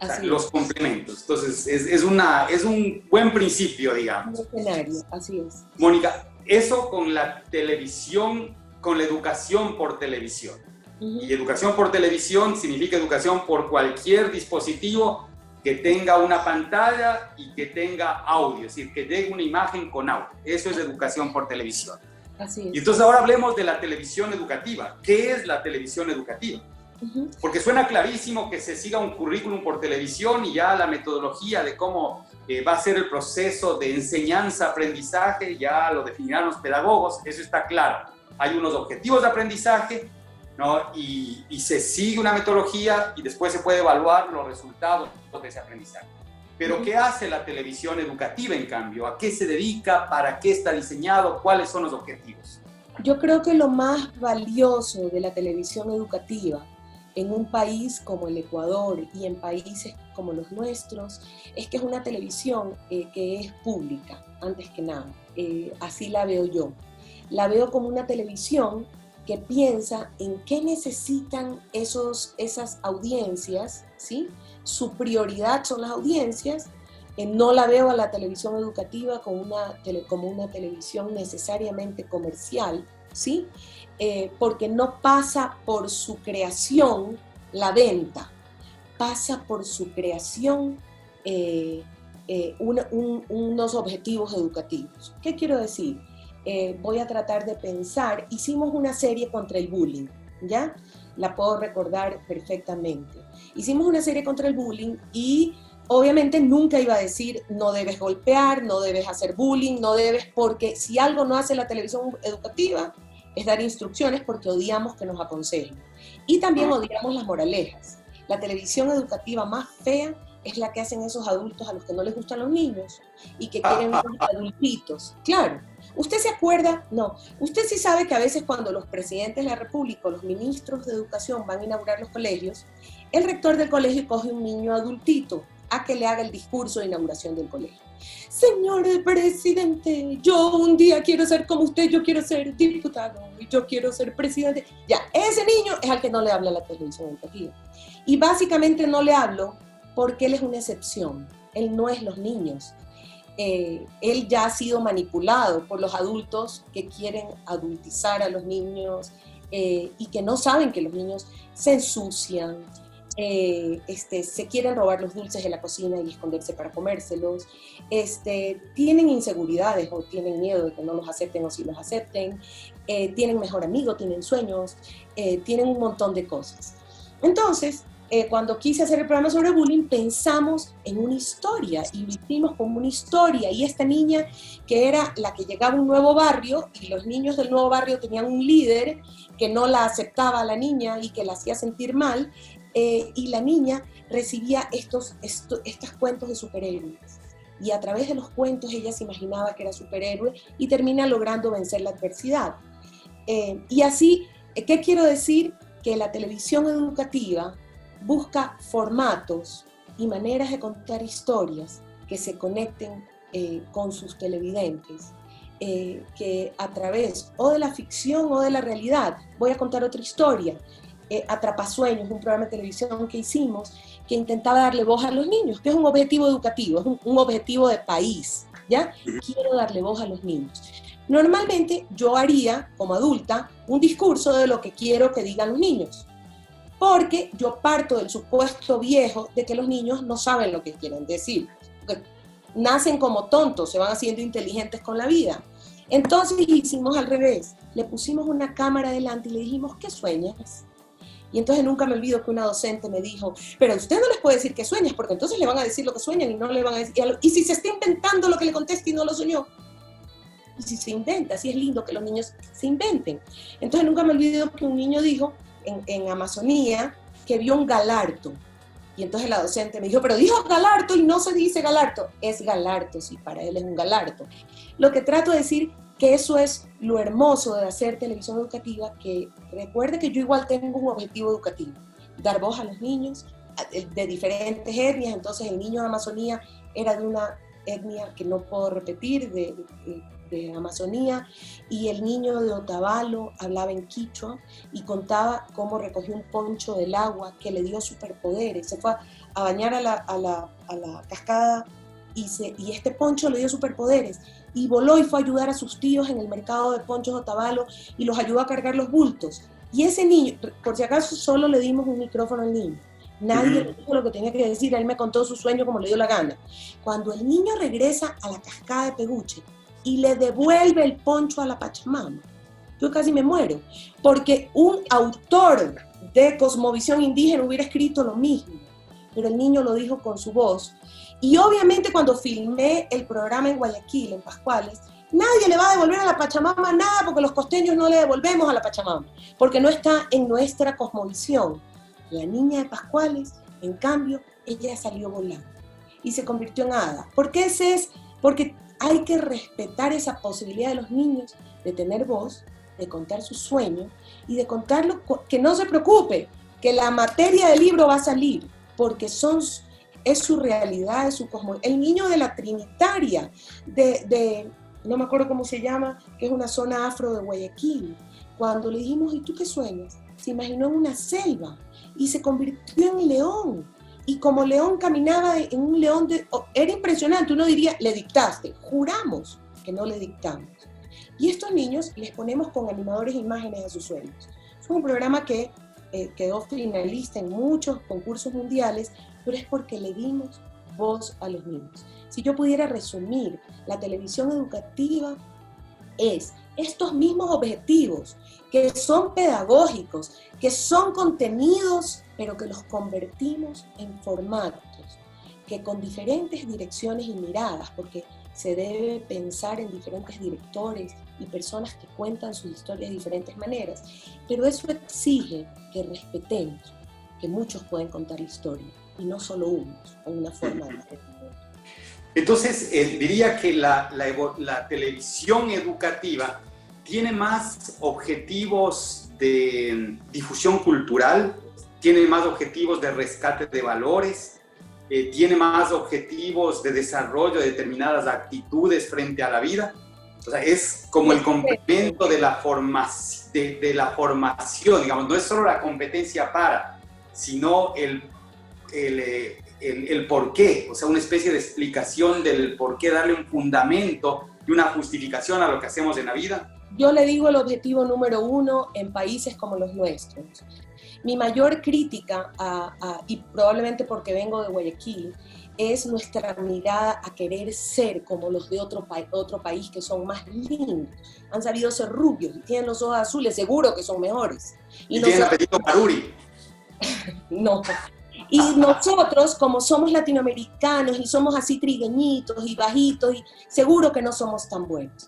o sea, los complementos. Entonces, es un buen principio, digamos. Un escenario, así es. Mónica, eso con la televisión, con la educación por televisión. Y educación por televisión significa educación por cualquier dispositivo que tenga una pantalla y que tenga audio, es decir, que llegue una imagen con audio. Eso es educación por televisión. Así es. Y entonces ahora hablemos de la televisión educativa. ¿Qué es la televisión educativa? Porque suena clarísimo que se siga un currículum por televisión y ya la metodología de cómo va a ser el proceso de enseñanza-aprendizaje, ya lo definirán los pedagogos, eso está claro. Hay unos objetivos de aprendizaje, ¿no? Y se sigue una metodología y después se puede evaluar los resultados de ese aprendizaje. Pero ¿qué hace la televisión educativa, en cambio? ¿A qué se dedica? ¿Para qué está diseñado? ¿Cuáles son los objetivos? Yo creo que lo más valioso de la televisión educativa en un país como el Ecuador y en países como los nuestros es que es una televisión que es pública, antes que nada. Así la veo yo. La veo como una televisión que piensa en qué necesitan esas audiencias, ¿sí? Su prioridad son las audiencias. No la veo a la televisión educativa como una televisión necesariamente comercial, ¿sí? Porque no pasa por su creación la venta, pasa por su creación unos objetivos educativos. ¿Qué quiero decir? Voy a tratar de pensar, hicimos una serie contra el bullying, ¿ya? La puedo recordar perfectamente. Hicimos una serie contra el bullying y obviamente nunca iba a decir no debes golpear, no debes hacer bullying, no debes, porque si algo no hace la televisión educativa es dar instrucciones porque odiamos que nos aconsejen. Y también odiamos las moralejas. La televisión educativa más fea es la que hacen esos adultos a los que no les gustan los niños y que quieren unos adultitos. Claro. ¿Usted se acuerda? No. Usted sí sabe que a veces cuando los presidentes de la República o los ministros de educación van a inaugurar los colegios, el rector del colegio coge un niño adultito a que le haga el discurso de inauguración del colegio. Señor presidente, yo un día quiero ser como usted, yo quiero ser diputado, yo quiero ser presidente. Ya, ese niño es al que no le habla la televisión educativa. Y básicamente no le hablo porque él es una excepción, él no es los niños. Él ya ha sido manipulado por los adultos que quieren adultizar a los niños y que no saben que los niños se ensucian, se quieren robar los dulces de la cocina y esconderse para comérselos, tienen inseguridades o tienen miedo de que no los acepten o si los acepten, tienen mejor amigo, tienen sueños, tienen un montón de cosas. Entonces, cuando quise hacer el programa sobre bullying, pensamos en una historia y lo hicimos como una historia. Y esta niña, que era la que llegaba a un nuevo barrio, y los niños del nuevo barrio tenían un líder que no la aceptaba a la niña y que la hacía sentir mal, y la niña recibía estos cuentos de superhéroes. Y a través de los cuentos ella se imaginaba que era superhéroe y termina logrando vencer la adversidad. Y así, ¿qué quiero decir? Que la televisión educativa busca formatos y maneras de contar historias que se conecten con sus televidentes, que a través o de la ficción o de la realidad. Voy a contar otra historia. Atrapasueños, un programa de televisión que hicimos que intentaba darle voz a los niños, que es un objetivo educativo, es un objetivo de país, ¿ya? Quiero darle voz a los niños. Normalmente yo haría, como adulta, un discurso de lo que quiero que digan los niños, porque yo parto del supuesto viejo de que los niños no saben lo que quieren decir, porque nacen como tontos, se van haciendo inteligentes con la vida. Entonces hicimos al revés, le pusimos una cámara delante y le dijimos, ¿qué sueñas? Y entonces nunca me olvido que una docente me dijo, pero usted no les puede decir que sueñas, porque entonces le van a decir lo que sueñan y no le van a decir, y si se está inventando lo que le conteste y no lo soñó. Y si se inventa, sí es lindo que los niños se inventen. Entonces nunca me olvido que un niño dijo en Amazonía que vio un galarto. Y entonces la docente me dijo, pero dijo galarto y no se dice galarto. Es galarto, sí, para él es un galarto. Lo que trato de decir que eso es lo hermoso de hacer televisión educativa, que recuerde que yo igual tengo un objetivo educativo, dar voz a los niños de diferentes etnias. Entonces el niño de Amazonía era de una etnia que no puedo repetir, de Amazonía, y el niño de Otavalo hablaba en quichua y contaba cómo recogió un poncho del agua que le dio superpoderes, se fue a bañar a la cascada y este poncho le dio superpoderes y voló y fue a ayudar a sus tíos en el mercado de ponchos de Otavalo y los ayudó a cargar los bultos. Y ese niño, por si acaso solo le dimos un micrófono al niño, nadie le dijo lo que tenía que decir, él me contó su sueño como le dio la gana. Cuando el niño regresa a la cascada de Peguche y le devuelve el poncho a la Pachamama, yo casi me muero, porque un autor de cosmovisión indígena hubiera escrito lo mismo, pero el niño lo dijo con su voz. Y obviamente cuando filmé el programa en Guayaquil, en Pascuales, nadie le va a devolver a la Pachamama nada, porque los costeños no le devolvemos a la Pachamama, porque no está en nuestra cosmovisión. La niña de Pascuales, en cambio, ella salió volando y se convirtió en hada. Porque hay que respetar esa posibilidad de los niños de tener voz, de contar su sueño y de contarlo, que no se preocupe, que la materia del libro va a salir, porque es su realidad, es su cosmovisión. El niño de la Trinitaria, no me acuerdo cómo se llama, que es una zona afro de Guayaquil, cuando le dijimos, ¿y tú qué sueñas? Se imaginó en una selva y se convirtió en león. Y como león caminaba en un león, era impresionante, uno diría, le dictaste, juramos que no le dictamos. Y estos niños les ponemos con animadores imágenes a sus sueños. Fue un programa que quedó finalista en muchos concursos mundiales, pero es porque le dimos voz a los niños. Si yo pudiera resumir, la televisión educativa es estos mismos objetivos que son pedagógicos, que son contenidos, pero que los convertimos en formatos, que con diferentes direcciones y miradas, porque se debe pensar en diferentes directores y personas que cuentan sus historias de diferentes maneras, pero eso exige que respetemos que muchos pueden contar la historia y no solo unos, o una forma de hacer. Entonces, diría que la televisión educativa tiene más objetivos de difusión cultural, tiene más objetivos de rescate de valores, tiene más objetivos de desarrollo de determinadas actitudes frente a la vida. O sea, es como el complemento de la formación, digamos, no es solo la competencia para, sino el por qué, o sea, una especie de explicación del por qué, darle un fundamento y una justificación a lo que hacemos en la vida. Yo le digo el objetivo número 1 en países como los nuestros. Mi mayor crítica, y probablemente porque vengo de Guayaquil, es nuestra mirada a querer ser como los de otro país que son más lindos. Han sabido ser rubios y tienen los ojos azules, seguro que son mejores. Y tienen apellido Maruri. No. Y nosotros, como somos latinoamericanos y somos así trigueñitos y bajitos, y seguro que no somos tan buenos.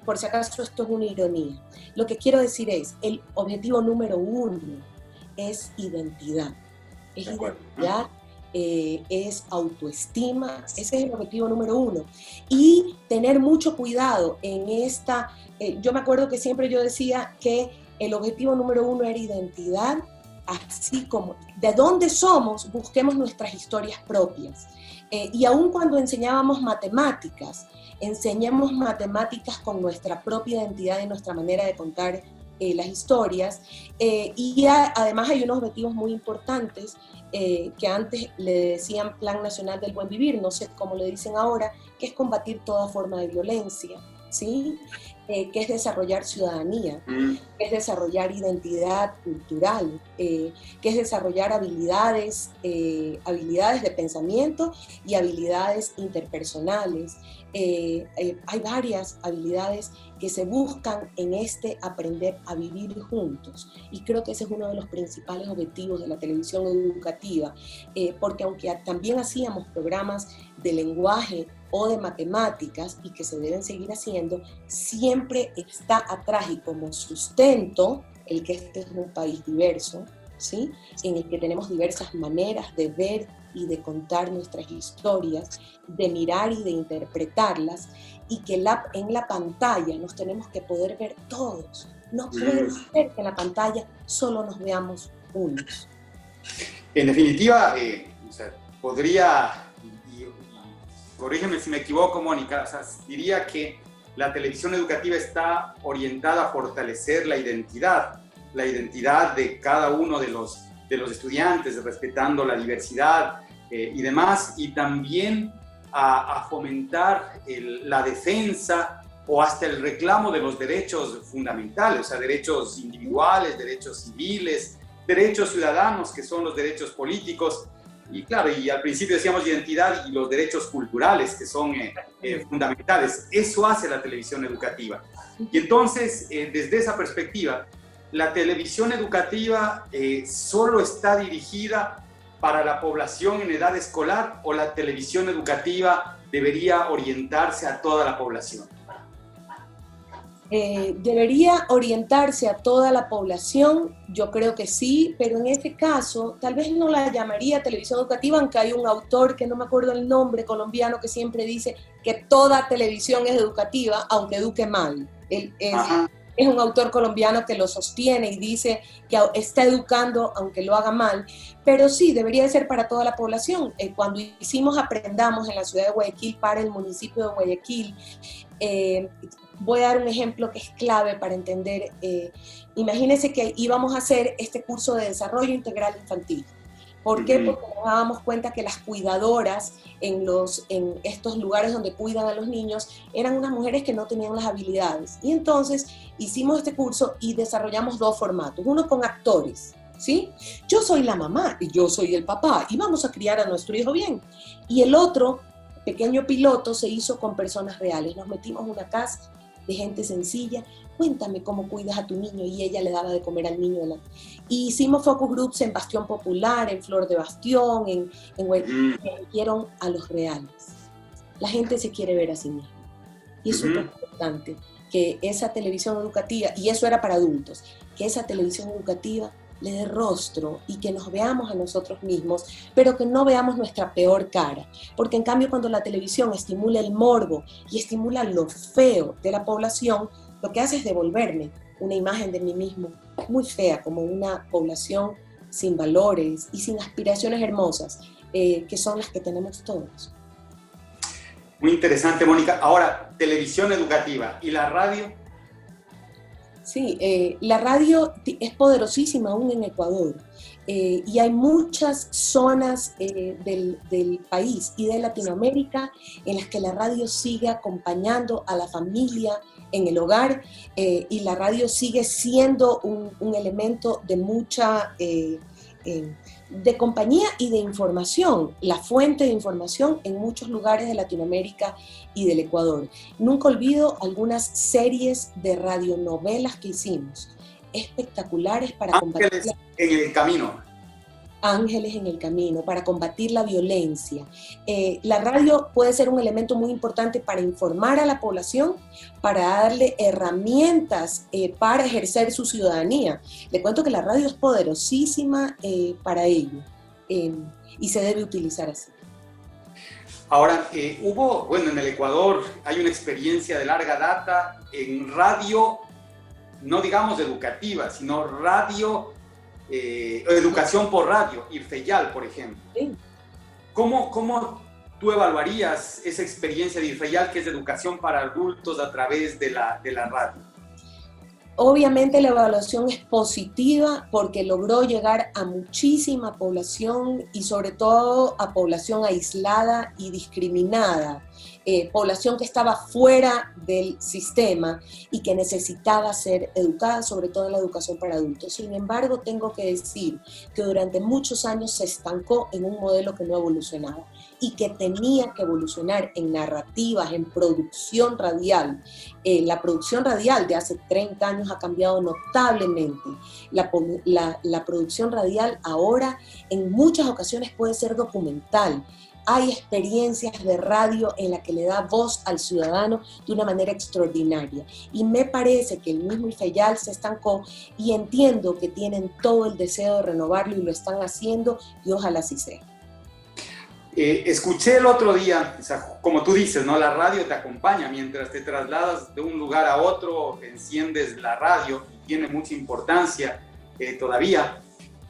Por si acaso esto es una ironía. Lo que quiero decir es, el objetivo número 1 es identidad. Es identidad, es autoestima, ese es el objetivo número 1. Y tener mucho cuidado en esta, yo me acuerdo que siempre yo decía que el objetivo número 1 era identidad, así como de dónde somos, busquemos nuestras historias propias. Y aun cuando enseñábamos matemáticas, enseñemos matemáticas con nuestra propia identidad y nuestra manera de contar las historias. Además hay unos objetivos muy importantes que antes le decían Plan Nacional del Buen Vivir, no sé cómo le dicen ahora, que es combatir toda forma de violencia, ¿sí? Que es desarrollar ciudadanía, que es desarrollar identidad cultural, que es desarrollar habilidades de pensamiento y habilidades interpersonales. Hay varias habilidades que se buscan en este aprender a vivir juntos, y creo que ese es uno de los principales objetivos de la televisión educativa, porque aunque también hacíamos programas de lenguaje o de matemáticas, y que se deben seguir haciendo, siempre está atrás y como sustento el que este es un país diverso, ¿sí? En el que tenemos diversas maneras de ver y de contar nuestras historias, de mirar y de interpretarlas, y que en la pantalla nos tenemos que poder ver todos. No puede ser que en la pantalla solo nos veamos unos. En definitiva, o sea, podría, corrígeme si me equivoco, Mónica, o sea, diría que la televisión educativa está orientada a fortalecer la identidad de cada uno de los estudiantes, respetando la diversidad y demás, y también a fomentar la defensa o hasta el reclamo de los derechos fundamentales, o sea, derechos individuales, derechos civiles, derechos ciudadanos, que son los derechos políticos. Y claro, y al principio decíamos identidad y los derechos culturales, que son fundamentales. Eso hace la televisión educativa. Y entonces, desde esa perspectiva, la televisión educativa solo está dirigida para la población en edad escolar, o la televisión educativa debería orientarse a toda la población. Debería orientarse a toda la población, yo creo que sí, pero en este caso tal vez no la llamaría televisión educativa, aunque hay un autor que no me acuerdo el nombre, colombiano, que siempre dice que toda televisión es educativa, aunque eduque mal. Él es un autor colombiano que lo sostiene y dice que está educando aunque lo haga mal, pero sí, debería de ser para toda la población. Cuando hicimos Aprendamos en la ciudad de Guayaquil para el municipio de Guayaquil, voy a dar un ejemplo que es clave para entender. Imagínense que íbamos a hacer este curso de desarrollo integral infantil. ¿Por qué? Porque nos dábamos cuenta que las cuidadoras en estos lugares donde cuidan a los niños eran unas mujeres que no tenían las habilidades. Y entonces hicimos este curso y desarrollamos 2 formatos. Uno con actores, ¿sí? Yo soy la mamá y yo soy el papá y vamos a criar a nuestro hijo bien. Y el otro pequeño piloto se hizo con personas reales. Nos metimos en una casa de gente sencilla. Cuéntame cómo cuidas a tu niño, y ella le daba de comer al niño. Y hicimos focus groups en Bastión Popular, en Flor de Bastión, en Guayaquil, que metieron a los reales. La gente se quiere ver a sí misma. Y es súper importante que esa televisión educativa, y eso era para adultos, que esa televisión educativa le dé rostro y que nos veamos a nosotros mismos, pero que no veamos nuestra peor cara. Porque en cambio, cuando la televisión estimula el morbo y estimula lo feo de la población, lo que hace es devolverme una imagen de mí mismo muy fea, como una población sin valores y sin aspiraciones hermosas. que son las que tenemos todos. Muy interesante, Mónica. Ahora, televisión educativa y la radio. Sí, la radio es poderosísima aún en Ecuador, y hay muchas zonas del país y de Latinoamérica en las que la radio sigue acompañando a la familia en el hogar, y la radio sigue siendo un elemento de mucha de compañía y de información, la fuente de información en muchos lugares de Latinoamérica y del Ecuador. Nunca olvido algunas series de radionovelas que hicimos, espectaculares para combatir en el camino. Ángeles en el camino, para combatir la violencia. La radio puede ser un elemento muy importante para informar a la población, para darle herramientas para ejercer su ciudadanía. Le cuento que la radio es poderosísima para ello, y se debe utilizar así. Ahora, en el Ecuador hay una experiencia de larga data en radio, no digamos educativa, sino radio, educación por radio, IRFEYAL, por ejemplo. Sí. ¿Cómo tú evaluarías esa experiencia de IRFEYAL, que es de educación para adultos a través de la radio? Obviamente la evaluación es positiva porque logró llegar a muchísima población y sobre todo a población aislada y discriminada, población que estaba fuera del sistema y que necesitaba ser educada, sobre todo en la educación para adultos. Sin embargo, tengo que decir que durante muchos años se estancó en un modelo que no evolucionaba y que tenía que evolucionar en narrativas, en producción radial. La producción radial de hace 30 años ha cambiado notablemente. La producción radial ahora en muchas ocasiones puede ser documental. Hay experiencias de radio en la que le da voz al ciudadano de una manera extraordinaria. Y me parece que el mismo IRFEYAL se estancó y entiendo que tienen todo el deseo de renovarlo y lo están haciendo y ojalá así sea. Escuché el otro día, o sea, como tú dices, ¿no? La radio te acompaña mientras te trasladas de un lugar a otro, enciendes la radio y tiene mucha importancia todavía.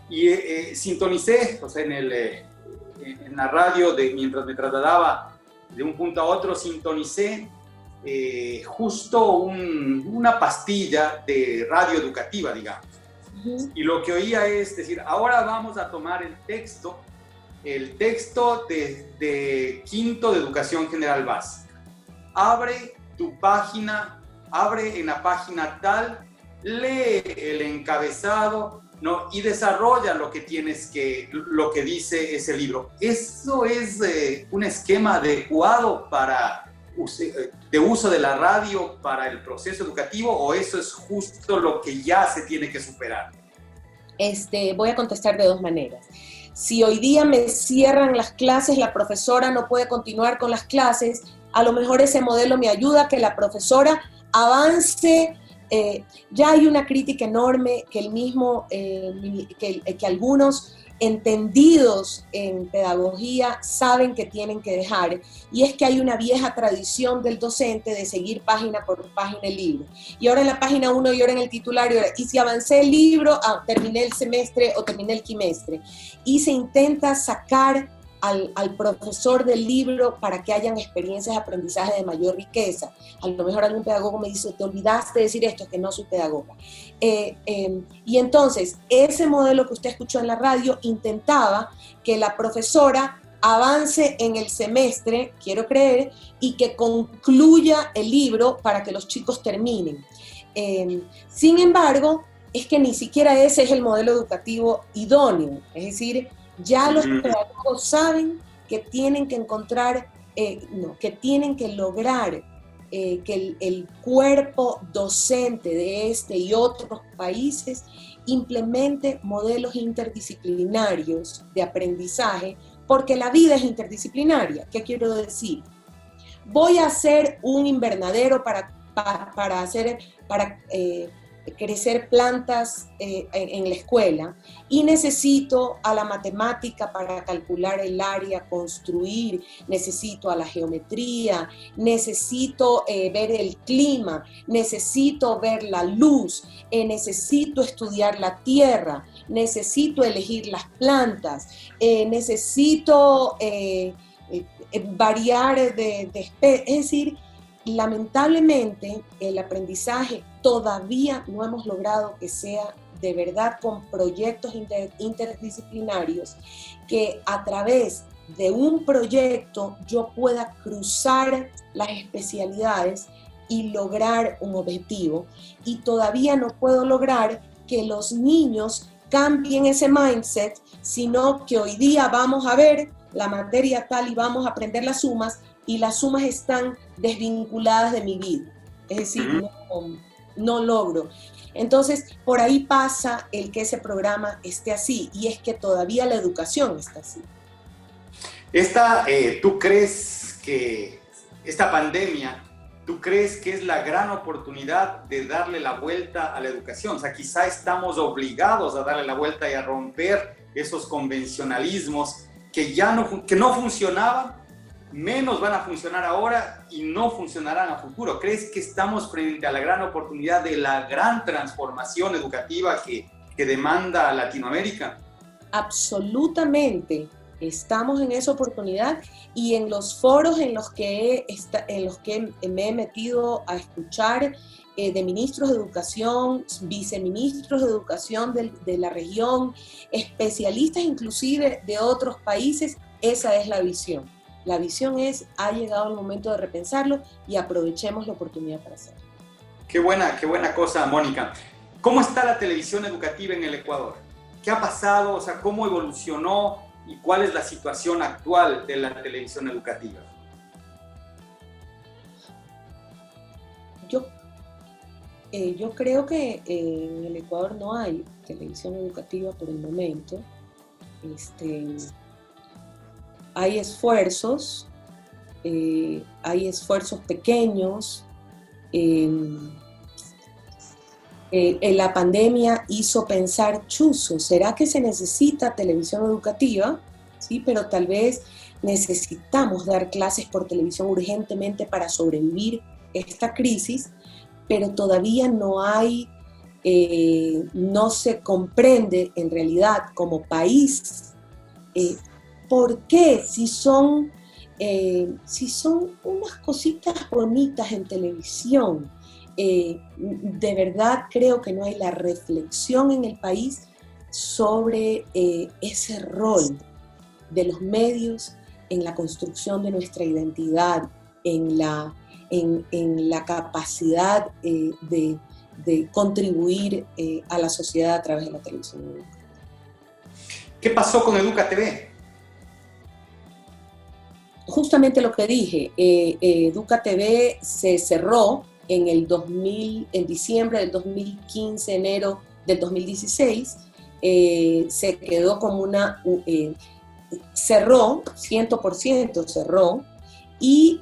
Y sintonicé, o sea, en la radio, mientras me trasladaba de un punto a otro, sintonicé justo una pastilla de radio educativa, digamos. Uh-huh. Y lo que oía es decir, ahora vamos a tomar el texto de quinto de Educación General Básica. Abre tu página, abre en la página tal, lee el encabezado, ¿no? Y desarrolla lo que dice ese libro. ¿Eso es un esquema adecuado de uso de la radio para el proceso educativo o eso es justo lo que ya se tiene que superar? Voy a contestar de dos maneras. Si hoy día me cierran las clases, la profesora no puede continuar con las clases, a lo mejor ese modelo me ayuda a que la profesora avance. Ya hay una crítica enorme que que algunos entendidos en pedagogía saben que tienen que dejar, y es que hay una vieja tradición del docente de seguir página por página el libro. Y ahora en la página 1 y ahora en el titular, y si avancé el libro, terminé el semestre o terminé el quimestre. Y se intenta sacar al profesor del libro para que hayan experiencias de aprendizaje de mayor riqueza. A lo mejor algún pedagogo me dice, te olvidaste de decir esto, es que no soy pedagoga. Y entonces, ese modelo que usted escuchó en la radio intentaba que la profesora avance en el semestre, quiero creer, y que concluya el libro para que los chicos terminen. Sin embargo, es que ni siquiera ese es el modelo educativo idóneo, es decir, ya los pedagogos saben que tienen que encontrar, que tienen que lograr que el cuerpo docente de este y otros países implemente modelos interdisciplinarios de aprendizaje, porque la vida es interdisciplinaria. ¿Qué quiero decir? Voy a hacer un invernadero para crecer plantas en la escuela y necesito a la matemática para calcular el área, construir, necesito a la geometría, necesito ver el clima, necesito ver la luz, necesito estudiar la tierra, necesito elegir las plantas, necesito variar de especie, es decir, lamentablemente, el aprendizaje todavía no hemos logrado que sea de verdad con proyectos interdisciplinarios, que a través de un proyecto yo pueda cruzar las especialidades y lograr un objetivo. Y todavía no puedo lograr que los niños cambien ese mindset, sino que hoy día vamos a ver la materia tal y vamos a aprender las sumas, y las sumas están desvinculadas de mi vida. Es decir, no logro. Entonces, por ahí pasa el que ese programa esté así, y es que todavía la educación está así. ¿Tú crees que esta pandemia, tú crees que es la gran oportunidad de darle la vuelta a la educación? O sea, quizá estamos obligados a darle la vuelta y a romper esos convencionalismos que no funcionaban, menos van a funcionar ahora y no funcionarán a futuro. ¿Crees que estamos frente a la gran oportunidad de la gran transformación educativa que demanda Latinoamérica? Absolutamente. Estamos en esa oportunidad, y en los foros en los que me he metido a escuchar de ministros de educación, viceministros de educación de la región, especialistas inclusive de otros países, esa es la visión. La visión es, ha llegado el momento de repensarlo y aprovechemos la oportunidad para hacerlo. Qué buena cosa, Mónica. ¿Cómo está la televisión educativa en el Ecuador? ¿Qué ha pasado? O sea, ¿cómo evolucionó y cuál es la situación actual de la televisión educativa? Yo creo que en el Ecuador no hay televisión educativa por el momento. Hay esfuerzos pequeños. La pandemia hizo pensar, ¿será que se necesita televisión educativa? Sí, pero tal vez necesitamos dar clases por televisión urgentemente para sobrevivir esta crisis, pero todavía no se comprende en realidad como país por qué, si son unas cositas bonitas en televisión. De verdad creo que no hay la reflexión en el país sobre ese rol de los medios en la construcción de nuestra identidad, en la capacidad de contribuir a la sociedad a través de la televisión. ¿Qué pasó con Educa TV? Justamente lo que dije, Educa TV se cerró en diciembre del 2015, enero del 2016, se quedó como cerró, 100% cerró, y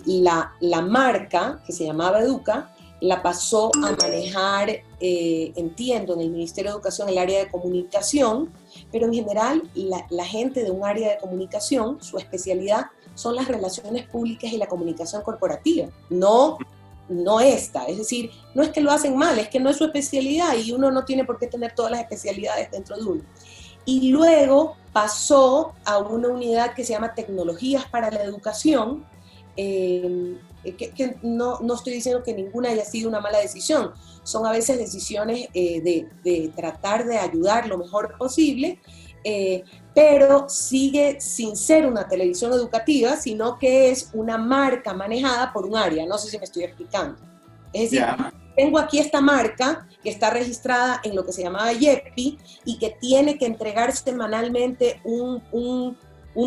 la marca que se llamaba Educa la pasó a manejar, entiendo, en el Ministerio de Educación, el área de comunicación, pero en general la gente de un área de comunicación, su especialidad son las relaciones públicas y la comunicación corporativa, no esta. Es decir, no es que lo hacen mal, es que no es su especialidad y uno no tiene por qué tener todas las especialidades dentro de uno. Y luego pasó a una unidad que se llama Tecnologías para la Educación, que no estoy diciendo que ninguna haya sido una mala decisión, son a veces decisiones de tratar de ayudar lo mejor posible, pero sigue sin ser una televisión educativa, sino que es una marca manejada por un área. No sé si me estoy explicando. Es decir, tengo aquí esta marca que está registrada en lo que se llamaba YEPI y que tiene que entregar semanalmente un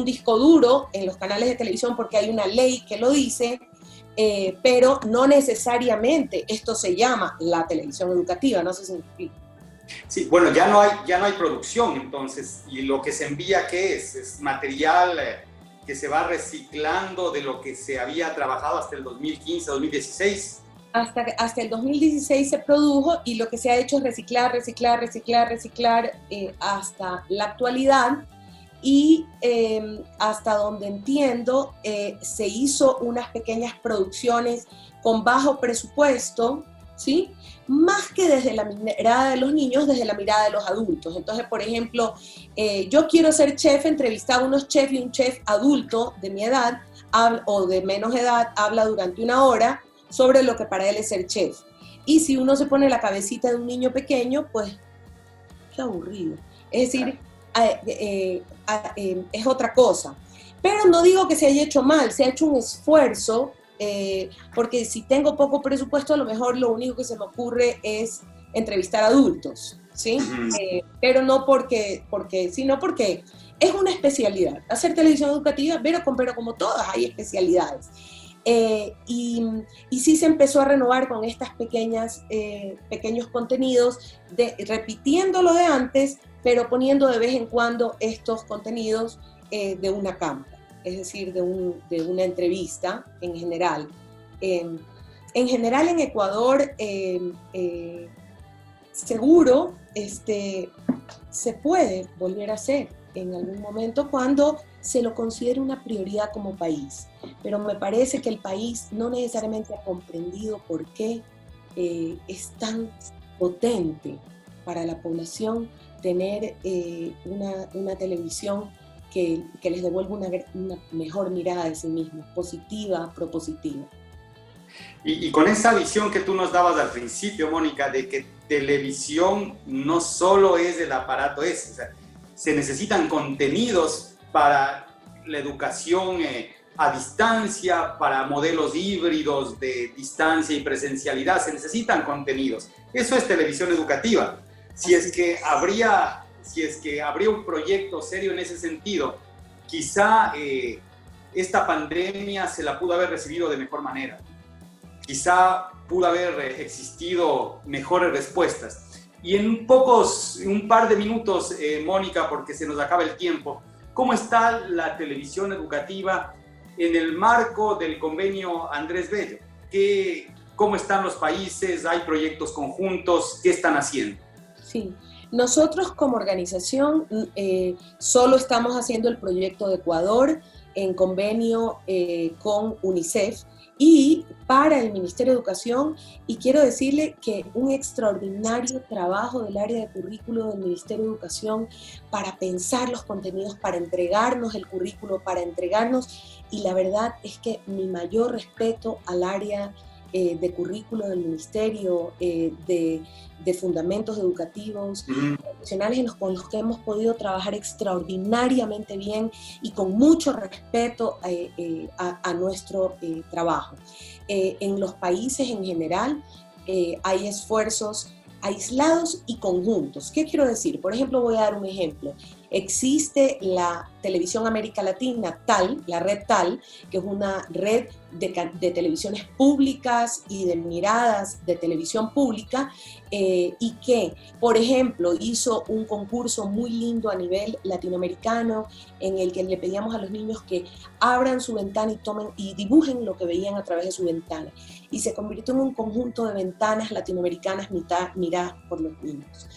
disco duro en los canales de televisión porque hay una ley que lo dice, pero no necesariamente esto se llama la televisión educativa. No sé si me explico. Sí, bueno, ya no hay producción entonces, y lo que se envía, ¿qué es? Es material que se va reciclando de lo que se había trabajado hasta el 2015, 2016. hasta el 2016 se produjo y lo que se ha hecho es reciclar hasta la actualidad. Y hasta donde entiendo, se hizo unas pequeñas producciones con bajo presupuesto, ¿sí? Más que desde la mirada de los niños, desde la mirada de los adultos. Entonces, por ejemplo, yo quiero ser chef, entrevistaba a unos chefs y un chef adulto de mi edad o de menos edad habla durante 1 hora sobre lo que para él es ser chef. Y si uno se pone la cabecita de un niño pequeño, pues, qué aburrido. Es decir, es otra cosa. Pero no digo que se haya hecho mal, se ha hecho un esfuerzo, porque si tengo poco presupuesto, a lo mejor lo único que se me ocurre es entrevistar adultos, ¿sí? Pero no sino porque es una especialidad. Hacer televisión educativa, pero como todas, hay especialidades. Y sí se empezó a renovar con estas pequeños contenidos, repitiendo lo de antes, pero poniendo de vez en cuando estos contenidos de una cámara, es decir, de una entrevista en general. En Ecuador, seguro se puede volver a hacer en algún momento cuando se lo considere una prioridad como país. Pero me parece que el país no necesariamente ha comprendido por qué es tan potente para la población tener una televisión que les devuelva una mejor mirada de sí mismos, positiva, propositiva. Y con esa visión que tú nos dabas al principio, Mónica, de que televisión no solo es el aparato, o sea, se necesitan contenidos para la educación a distancia, para modelos híbridos de distancia y presencialidad, se necesitan contenidos. Eso es televisión educativa. Si es que habría un proyecto serio en ese sentido, quizá esta pandemia se la pudo haber recibido de mejor manera. Quizá pudo haber existido mejores respuestas. Y en un par de minutos, Mónica, porque se nos acaba el tiempo, ¿cómo está la televisión educativa en el marco del convenio Andrés Bello? ¿Cómo están los países? ¿Hay proyectos conjuntos? ¿Qué están haciendo? Sí, nosotros como organización solo estamos haciendo el proyecto de Ecuador en convenio con UNICEF y para el Ministerio de Educación, y quiero decirle que un extraordinario trabajo del área de currículo del Ministerio de Educación para pensar los contenidos, para entregarnos el currículo, y la verdad es que mi mayor respeto al área de currículo del Ministerio, de fundamentos educativos, profesionales con los que hemos podido trabajar extraordinariamente bien y con mucho respeto a nuestro trabajo. En los países en general hay esfuerzos aislados y conjuntos. ¿Qué quiero decir? Por ejemplo, voy a dar un ejemplo. Existe la Televisión América Latina, TAL, la red TAL, que es una red de televisiones públicas y de miradas de televisión pública, y que, por ejemplo, hizo un concurso muy lindo a nivel latinoamericano en el que le pedíamos a los niños que abran su ventana y tomen y dibujen lo que veían a través de su ventana. Y se convirtió en un conjunto de ventanas latinoamericanas miradas por los niños.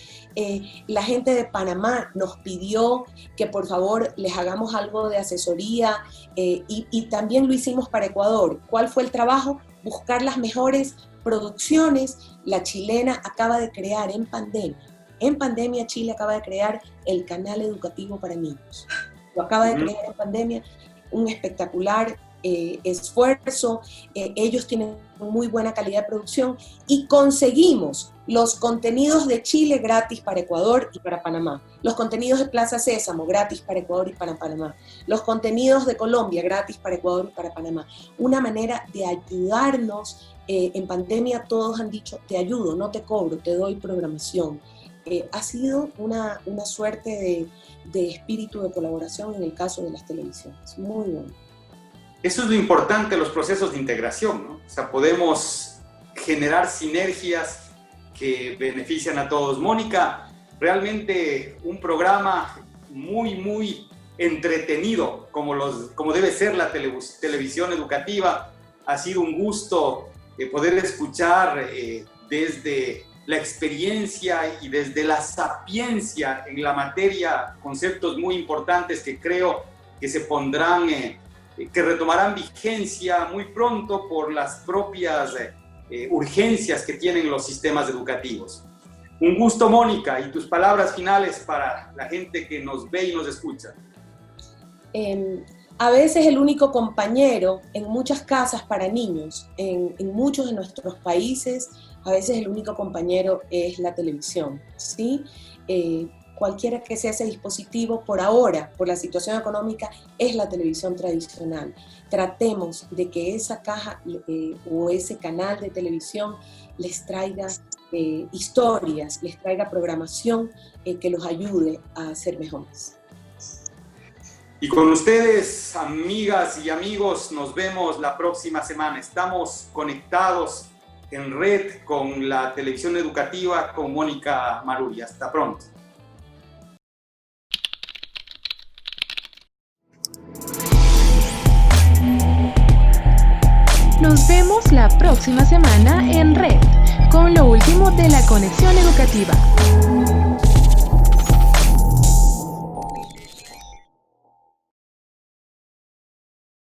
La gente de Panamá nos pidió que por favor les hagamos algo de asesoría y también lo hicimos para Ecuador. ¿Cuál fue el trabajo? Buscar las mejores producciones. La chilena acaba de crear en pandemia Chile acaba de crear el canal educativo para niños. Lo acaba de crear en pandemia, un espectacular esfuerzo. Ellos tienen muy buena calidad de producción y conseguimos los contenidos de Chile gratis para Ecuador y para Panamá, los contenidos de Plaza Sésamo gratis para Ecuador y para Panamá, los contenidos de Colombia gratis para Ecuador y para Panamá. Una manera de ayudarnos. En pandemia todos han dicho, te ayudo, no te cobro, te doy programación. Ha sido una suerte de espíritu de colaboración en el caso de las televisiones. Muy bueno. Eso es lo importante de los procesos de integración, ¿no? O sea, podemos generar sinergias que benefician a todos. Mónica, realmente un programa muy, muy entretenido, como debe ser la televisión educativa. Ha sido un gusto poder escuchar desde la experiencia y desde la sapiencia en la materia conceptos muy importantes que creo que se pondrán, que retomarán vigencia muy pronto por las propias urgencias que tienen los sistemas educativos. Un gusto, Mónica, y tus palabras finales para la gente que nos ve y nos escucha. A veces el único compañero en muchas casas para niños, en muchos de nuestros países, a veces el único compañero es la televisión, ¿sí? Cualquiera que sea ese dispositivo, por ahora, por la situación económica, es la televisión tradicional. Tratemos de que esa caja o ese canal de televisión les traiga historias, les traiga programación que los ayude a ser mejores. Y con ustedes, amigas y amigos, nos vemos la próxima semana. Estamos conectados en red con la televisión educativa con Mónica Maruri. Hasta pronto. Nos vemos la próxima semana en red con lo último de la conexión educativa.